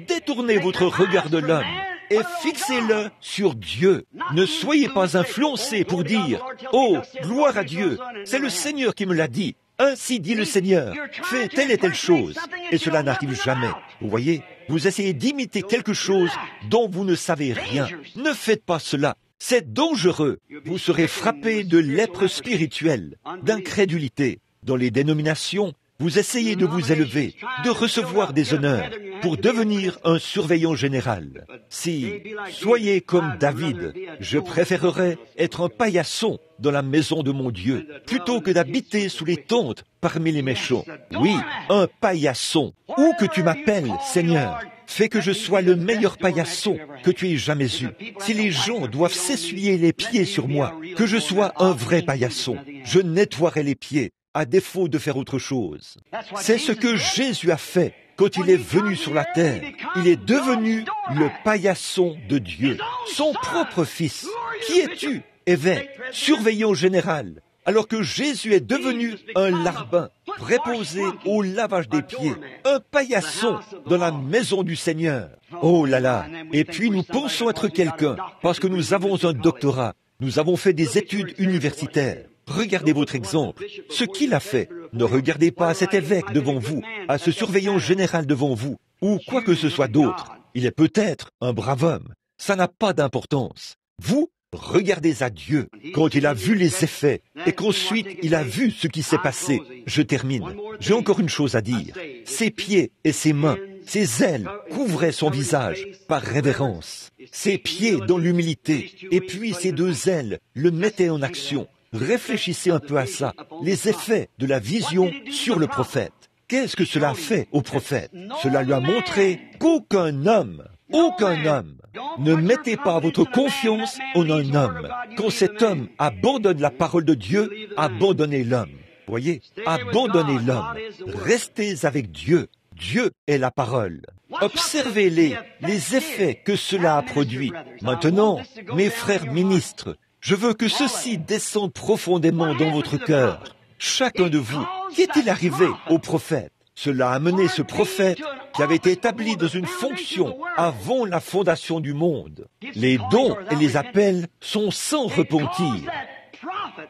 Détournez votre regard de l'homme et fixez-le sur Dieu. Ne soyez pas influencés pour dire « Oh, gloire à Dieu, c'est le Seigneur qui me l'a dit. Ainsi dit le Seigneur, fais telle et telle chose. » Et cela n'arrive jamais. Vous voyez, vous essayez d'imiter quelque chose dont vous ne savez rien. Ne faites pas cela. C'est dangereux. Vous serez frappé de lèpre spirituelle, d'incrédulité. Dans les dénominations, vous essayez de vous élever, de recevoir des honneurs pour devenir un surveillant général. Si, soyez comme David, je préférerais être un paillasson dans la maison de mon Dieu, plutôt que d'habiter sous les tentes parmi les méchants. Oui, un paillasson. Où que tu m'appelles, Seigneur, fais que je sois le meilleur paillasson que tu aies jamais eu. Si les gens doivent s'essuyer les pieds sur moi, que je sois un vrai paillasson, je nettoierai les pieds, à défaut de faire autre chose. C'est ce que Jésus a fait quand il est venu sur la terre. Il est devenu le paillasson de Dieu, son propre fils. Qui es-tu, évêque, surveillant général, alors que Jésus est devenu un larbin, préposé au lavage des pieds, un paillasson dans la maison du Seigneur. Oh là là! Et puis nous pensons être quelqu'un, parce que nous avons un doctorat, nous avons fait des études universitaires. Regardez votre exemple, ce qu'il a fait. Ne regardez pas à cet évêque devant vous, à ce surveillant général devant vous, ou quoi que ce soit d'autre. Il est peut-être un brave homme. Ça n'a pas d'importance. Vous, regardez à Dieu quand il a vu les effets et qu'ensuite il a vu ce qui s'est passé. Je termine. J'ai encore une chose à dire. Ses pieds et ses mains, ses ailes couvraient son visage par révérence. Ses pieds dans l'humilité et puis ses deux ailes le mettaient en action. Réfléchissez un peu à ça, les effets de la vision sur le prophète. Qu'est-ce que cela a fait au prophète? Cela lui a montré qu'aucun homme Aucun homme. Ne mettez pas votre confiance en un homme. Quand cet homme abandonne la parole de Dieu, abandonnez l'homme. Voyez, abandonnez l'homme. Restez avec Dieu. Dieu est la parole. Observez les effets que cela a produits. Maintenant, mes frères ministres, je veux que ceci descende profondément dans votre cœur. Chacun de vous, qu'est-il arrivé au prophète? Cela a amené ce prophète qui avait été établi dans une fonction avant la fondation du monde. Les dons et les appels sont sans repentir.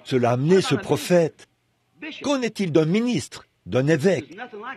Cela a amené ce prophète. Qu'en est-il d'un ministre, d'un évêque,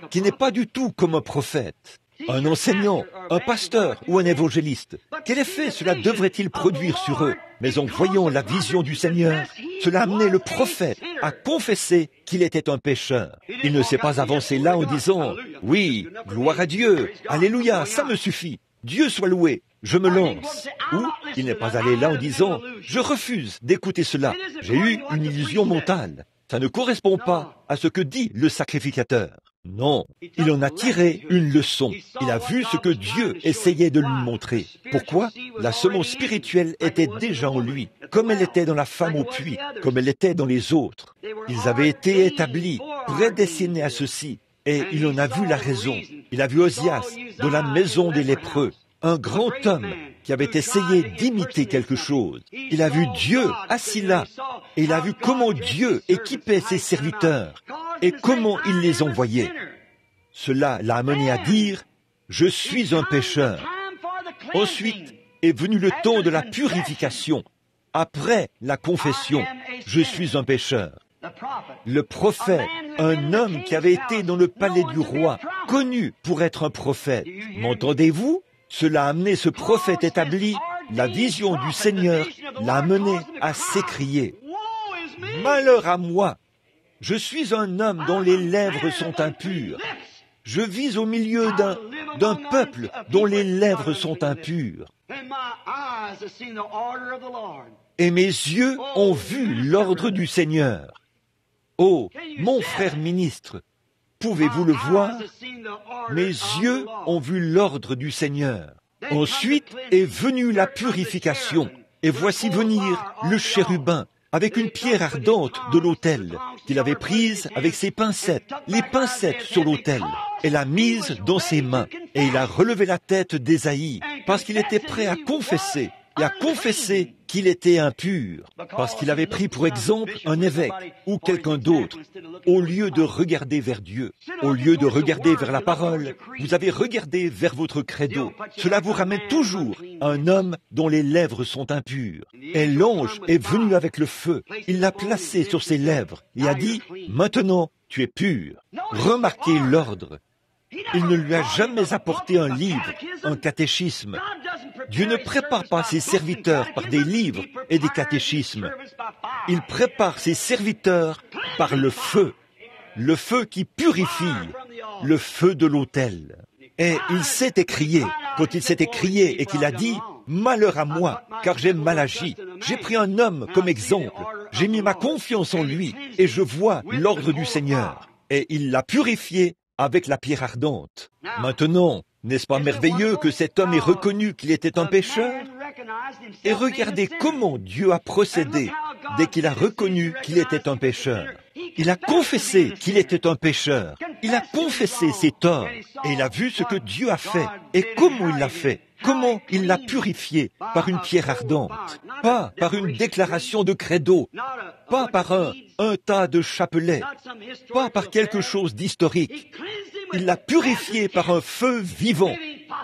qui n'est pas du tout comme un prophète, un enseignant, un pasteur ou un évangéliste? Quel effet cela devrait-il produire sur eux? Mais en voyant la vision du Seigneur, cela a amené le prophète à confesser qu'il était un pécheur. Il ne s'est pas avancé là en disant « Oui, gloire à Dieu, alléluia, ça me suffit, Dieu soit loué, je me lance. » Ou il n'est pas allé là en disant « Je refuse d'écouter cela, j'ai eu une illusion mentale. » Ça ne correspond pas à ce que dit le sacrificateur. Non, il en a tiré une leçon. Il a vu ce que Dieu essayait de lui montrer. Pourquoi? La semence spirituelle était déjà en lui, comme elle était dans la femme au puits, comme elle était dans les autres. Ils avaient été établis, prédestinés à ceci, et il en a vu la raison. Il a vu Osias dans la maison des lépreux, un grand homme qui avait essayé d'imiter quelque chose. Il a vu Dieu assis là, et il a vu comment Dieu équipait ses serviteurs, et comment il les envoyait. Cela l'a amené à dire « Je suis un pécheur ». Ensuite est venu le temps de la purification. Après la confession, « Je suis un pécheur ». Le prophète, un homme qui avait été dans le palais du roi, connu pour être un prophète. M'entendez-vous? Cela a amené ce prophète établi, la vision du Seigneur l'a amené à s'écrier « Malheur à moi! Je suis un homme dont les lèvres sont impures. Je vis au milieu d'un peuple dont les lèvres sont impures. Et mes yeux ont vu l'ordre du Seigneur. Oh, mon frère ministre, pouvez-vous le voir? Mes yeux ont vu l'ordre du Seigneur. Ensuite est venue la purification, et voici venir le chérubin, avec une pierre ardente de l'autel, qu'il avait prise avec ses pincettes, les pincettes sur l'autel, et l'a mise dans ses mains, et il a relevé la tête d'Ésaïe, parce qu'il était prêt à confesser, et à confesser qu'il était impur, parce qu'il avait pris pour exemple un évêque ou quelqu'un d'autre. Au lieu de regarder vers Dieu, au lieu de regarder vers la parole, vous avez regardé vers votre credo. Cela vous ramène toujours à un homme dont les lèvres sont impures. Et l'ange est venu avec le feu. Il l'a placé sur ses lèvres et a dit « Maintenant, tu es pur. » Remarquez l'ordre. Il ne lui a jamais apporté un livre, un catéchisme. Dieu ne prépare pas ses serviteurs par des livres et des catéchismes. Il prépare ses serviteurs par le feu qui purifie, le feu de l'autel. Et il s'est écrié, quand il s'est écrié et qu'il a dit « Malheur à moi, car j'ai mal agi. J'ai pris un homme comme exemple, j'ai mis ma confiance en lui et je vois l'ordre du Seigneur. » Et il l'a purifié avec la pierre ardente. Maintenant, n'est-ce pas merveilleux que cet homme ait reconnu qu'il était un pécheur? Et regardez comment Dieu a procédé dès qu'il a reconnu qu'il était un pécheur. Il a confessé qu'il était un pécheur. Il a confessé ses torts. Et il a vu ce que Dieu a fait. Et comment il l'a fait? Comment il l'a purifié? Par une pierre ardente. Pas par une déclaration de credo. Pas par un tas de chapelets. Pas par quelque chose d'historique. Il l'a purifié par un feu vivant,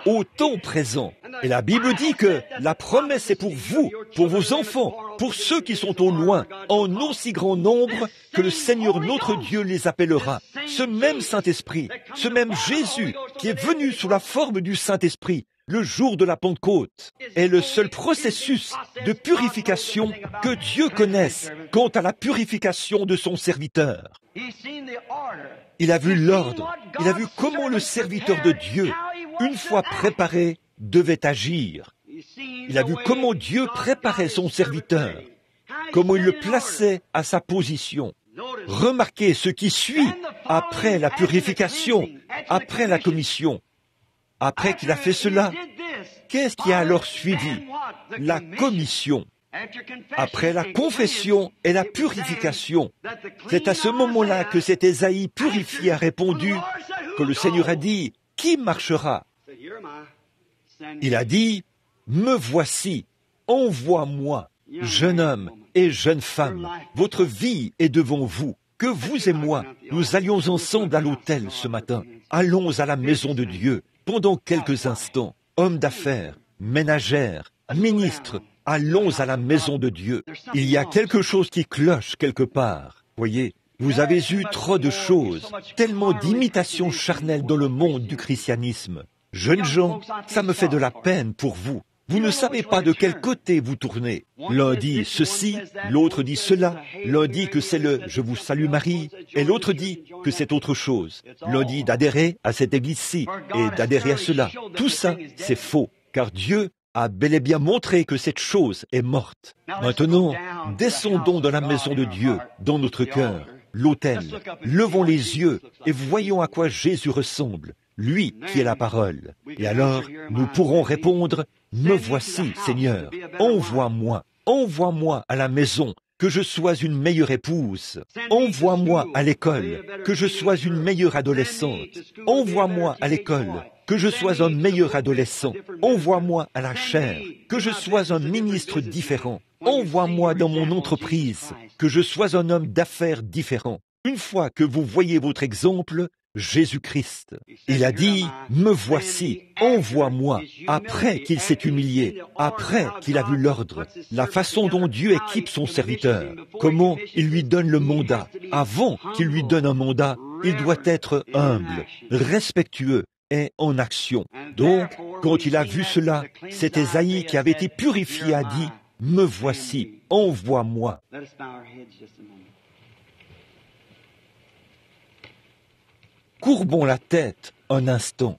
au temps présent. Et la Bible dit que la promesse est pour vous, pour vos enfants, pour ceux qui sont au loin, en aussi grand nombre que le Seigneur notre Dieu les appellera. Ce même Saint-Esprit, ce même Jésus qui est venu sous la forme du Saint-Esprit, le jour de la Pentecôte, est le seul processus de purification que Dieu connaisse quant à la purification de son serviteur. Il a vu l'ordre, il a vu comment le serviteur de Dieu, une fois préparé, devait agir. Il a vu comment Dieu préparait son serviteur, comment il le plaçait à sa position. Remarquez ce qui suit après la purification, après la commission. Après qu'il a fait cela, Qu'est-ce qui a alors suivi? La commission. Après la confession et la purification, c'est à ce moment-là que cet Ésaïe purifié a répondu que le Seigneur a dit, « Qui marchera ?» Il a dit, « Me voici, envoie-moi, jeune homme et jeune femme, votre vie est devant vous. Que vous et moi, nous allions ensemble à l'autel ce matin. Allons à la maison de Dieu pendant quelques instants. Hommes d'affaires, ménagères, ministres, allons à la maison de Dieu. Il y a quelque chose qui cloche quelque part. Voyez, vous avez eu trop de choses, tellement d'imitations charnelles dans le monde du christianisme. Jeunes gens, ça me fait de la peine pour vous. Vous ne savez pas de quel côté vous tournez. L'un dit ceci, l'autre dit cela. L'un dit que c'est le « Je vous salue Marie » et l'autre dit que c'est autre chose. L'un dit d'adhérer à cette église-ci et d'adhérer à cela. Tout ça, c'est faux, car Dieu a bel et bien montré que cette chose est morte. Maintenant, descendons dans la maison de Dieu, dans notre cœur, l'autel. Levons les yeux et voyons à quoi Jésus ressemble, lui qui est la parole. Et alors, nous pourrons répondre, « Me voici, Seigneur, envoie-moi, envoie-moi à la maison, que je sois une meilleure épouse. Envoie-moi à l'école, que je sois une meilleure adolescente. Envoie-moi à l'école, que je sois un meilleur adolescent. Envoie-moi à la chaire, que je sois un ministre différent. Envoie-moi dans mon entreprise, que je sois un homme d'affaires différent. » Une fois que vous voyez votre exemple, Jésus-Christ, il a dit, « Me voici, envoie-moi » après qu'il s'est humilié, après qu'il a vu l'ordre, la façon dont Dieu équipe son serviteur, comment il lui donne le mandat. Avant qu'il lui donne un mandat, il doit être humble, respectueux et en action. Donc, quand il a vu cela, cet Ésaïe qui avait été purifié a dit, « Me voici, envoie-moi » Courbons la tête un instant.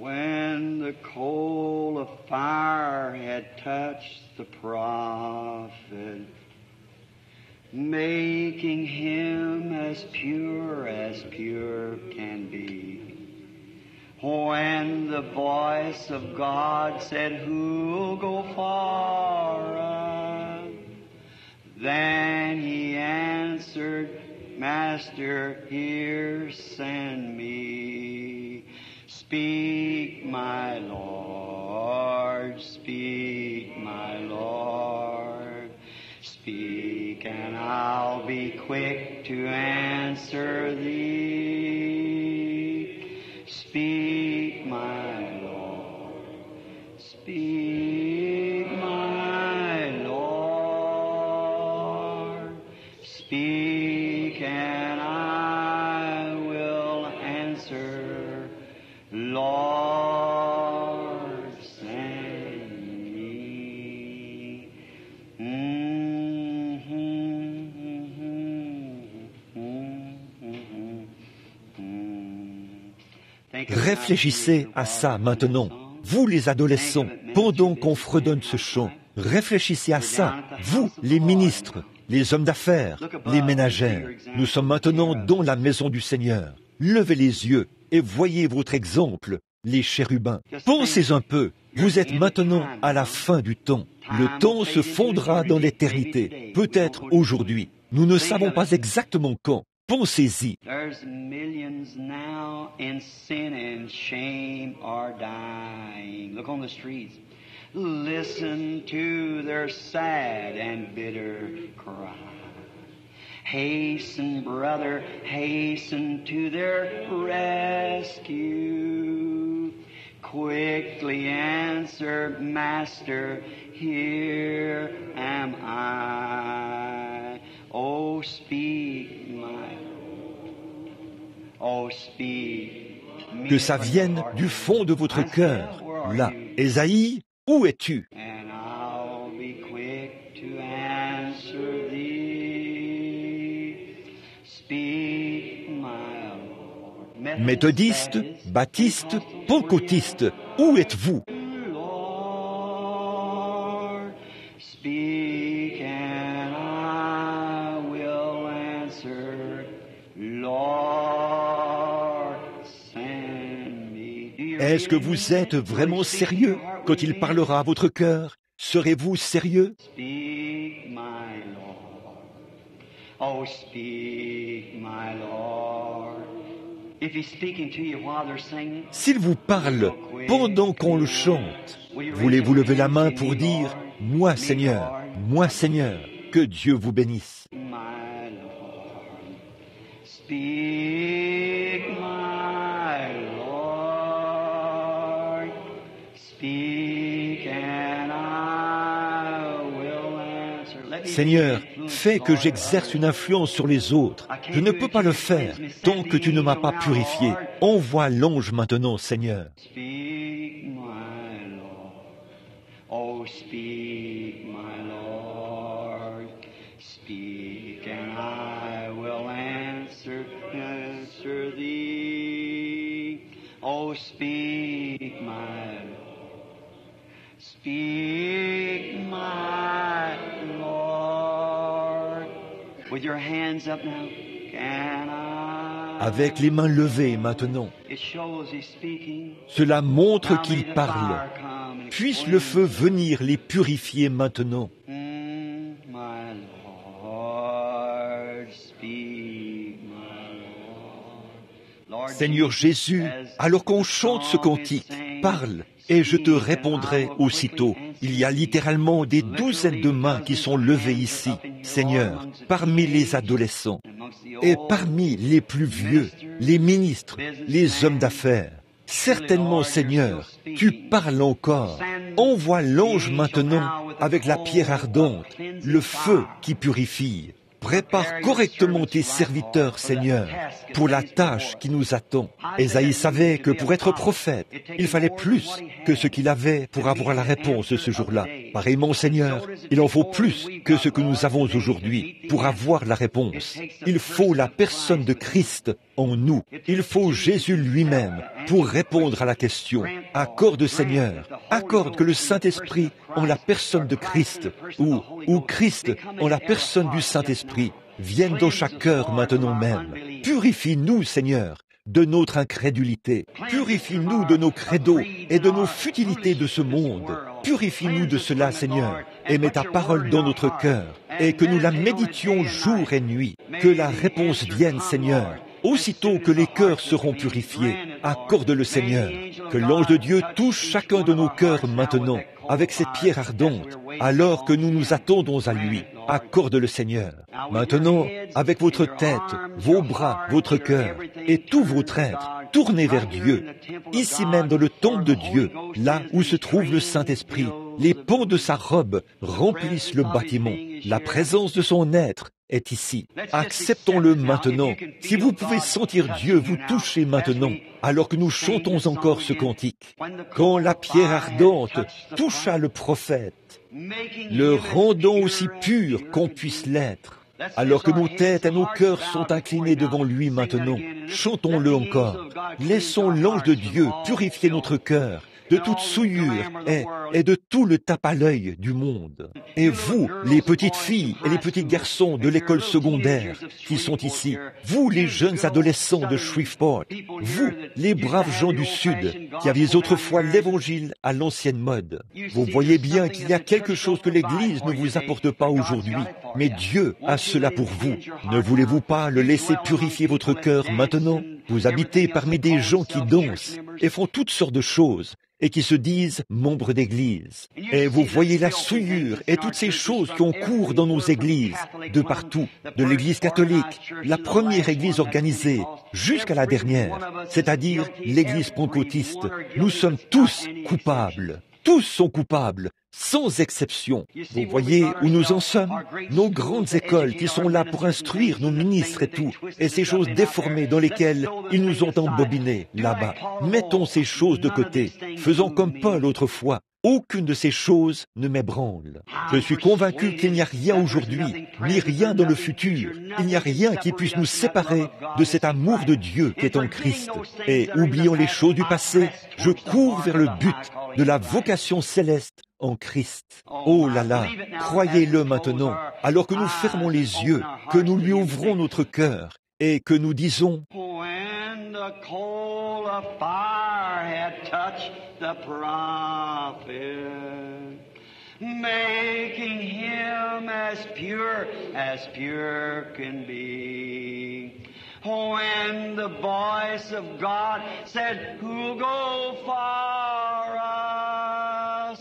When the coal of fire had touched the prophet, making him as pure can be. When the voice of God said, "Who'll go for us?" Then he answered, "Master, here send me." Speak, my Lord, speak, my Lord. Speak, and I'll be quick to answer thee. Speak, my Lord, speak, my Lord. Speak, and I will answer. Lord, send me. Réfléchissez à ça maintenant, vous les adolescents, pendant qu'on fredonne ce chant. Réfléchissez à ça, vous les ministres, les hommes d'affaires, les ménagères. Nous sommes maintenant dans la maison du Seigneur. Levez les yeux et voyez votre exemple, les chérubins. Pensez un peu, vous êtes maintenant à la fin du temps. Le temps se fondra dans l'éternité, peut-être aujourd'hui. Nous ne savons pas exactement quand. Pensez-y. There's millions now in sin and shame are dying. Look on the streets. Listen to their sad and bitter cry. Hasten, brother, hasten to their rescue. Quickly answer, Master, here am I. Oh, speak, my Lord. Oh, speak. Que ça vienne du fond de votre cœur. Là, Ésaïe, où es-tu? And I'll be quick to answer thee. Speak, my Lord. Méthodiste, baptiste, pentecôtiste, où êtes-vous? Lord, speak and I will answer. Lord, send me. Est-ce que vous êtes vraiment sérieux quand il parlera à votre cœur? Serez-vous sérieux? Speak, my Lord. Oh, speak, my Lord. If he's speaking to you while they're singing, S'il vous parle pendant qu'on le chante, voulez-vous lever la main pour dire « Moi Seigneur, que Dieu vous bénisse ». my Lord. Speak, my Lord. Speak and I will answer. Let me Seigneur, be influenced, fais que Lord. j'exerce une influence sur les autres. Je ne peux pas le faire tant que tu ne m'as pas purifié. Envoie l'ange maintenant, Seigneur. Speak, my Lord. Oh, speak, my Lord. Speak, and I will answer thee. Oh, speak, my Lord. Speak, my Lord. With your hands up now, can I? Avec les mains levées maintenant, It shows he's speaking. cela montre Now may qu'il the parle. fire come and Puisse le feu venir les purifier maintenant. My Lord, speak, my Lord. Lord Seigneur Jesus, Jésus, as alors qu'on the chante ce song is cantique, saying, parle et je te speak, répondrai and I will aussitôt. quickly Il y a answer thee. littéralement des Literally, douzaines de mains qui sont dozens of levées hands ici, are up in here, Seigneur, amongst the parmi les teenagers, adolescents amongst the et old, parmi les plus vieux, les ministres, les hommes d'affaires. Certainement, Seigneur, tu parles encore. Envoie l'ange maintenant avec la pierre ardente, le feu qui purifie. Prépare correctement tes serviteurs, Seigneur, pour la tâche qui nous attend. Ésaïe savait que pour être prophète, il fallait plus que ce qu'il avait pour avoir la réponse ce jour-là. Pareillement, Seigneur, il en faut plus que ce que nous avons aujourd'hui pour avoir la réponse. Il faut la personne de Christ en nous. Il faut Jésus lui-même pour répondre à la question. Accorde, Seigneur, accorde que le Saint-Esprit en la personne de Christ ou Christ en la personne du Saint-Esprit vienne dans chaque cœur maintenant même. Purifie-nous, Seigneur, de notre incrédulité. Purifie-nous de nos credos et de nos futilités de ce monde. Purifie-nous de cela, Seigneur, et mets ta parole dans notre cœur, et que nous la méditions jour et nuit. Que la réponse vienne, Seigneur. Aussitôt que les cœurs seront purifiés, accorde le Seigneur. Que l'ange de Dieu touche chacun de nos cœurs maintenant, avec cette pierre ardente, alors que nous nous attendons à lui. Accorde le Seigneur. Maintenant, avec votre tête, vos bras, votre cœur et tout votre être, tournez vers Dieu. Ici même dans le temple de Dieu, là où se trouve le Saint-Esprit, les pans de sa robe remplissent le bâtiment. La présence de son être est ici. Acceptons-le maintenant. Si vous pouvez sentir Dieu vous toucher maintenant, alors que nous chantons encore ce cantique. Quand la pierre ardente toucha le prophète, le rendant aussi pur qu'on puisse l'être, alors que nos têtes et nos cœurs sont inclinés devant lui maintenant, chantons-le encore. Laissons l'ange de Dieu purifier notre cœur de toute souillure et de tout le tape à l'œil du monde. Et vous, les petites filles et les petits garçons de l'école secondaire qui sont ici, vous, les jeunes adolescents de Shreveport, vous, les braves gens du Sud qui aviez autrefois l'évangile à l'ancienne mode, vous voyez bien qu'il y a quelque chose que l'Église ne vous apporte pas aujourd'hui. mais Dieu a cela pour vous. Ne voulez-vous pas le laisser purifier votre cœur maintenant? Vous habitez parmi des gens qui dansent et font toutes sortes de choses et qui se disent membres d'église. Et vous voyez la souillure et toutes ces choses qui ont cours dans nos églises, de partout, de l'église catholique, la première église organisée, jusqu'à la dernière, c'est-à-dire l'église pentecôtiste. Nous sommes tous coupables. Tous sont coupables, sans exception. Vous voyez où nous en sommes? Nos grandes écoles qui sont là pour instruire nos ministres et tout, et ces choses déformées dans lesquelles ils nous ont embobinés là-bas. Mettons ces choses de côté, faisons comme Paul autrefois. Aucune de ces choses ne m'ébranle. Je suis convaincu qu'il n'y a rien aujourd'hui, ni rien dans le futur. Il n'y a rien qui puisse nous séparer de cet amour de Dieu qui est en Christ. Et oublions les choses du passé, je cours vers le but de la vocation céleste en Christ. Oh là là, croyez-le maintenant, alors que nous fermons les yeux, que nous lui ouvrons notre cœur et que nous disons: When the coal of fire had touched the prophet, making him as pure can be. When the voice of God said, "Who'll go for us?"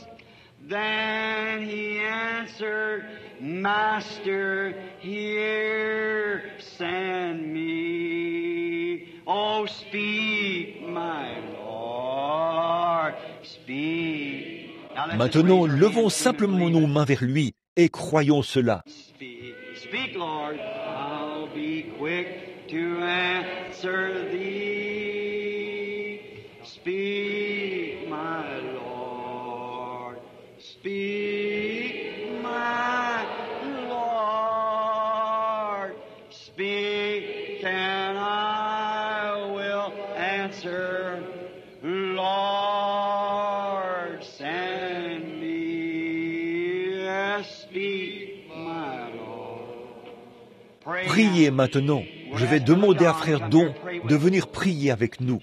Then he answered, "Master, here send me." Oh, speak, my Lord, speak. Maintenant, levons simplement nos mains vers lui et croyons cela. Speak, speak, Lord, I'll be quick to answer thee. Speak, my Lord, speak, my Lord, speak, and I will answer. Lord, send me. Yes, speak, my Lord. Priez maintenant. Je vais demander à Frère Don de venir prier avec nous.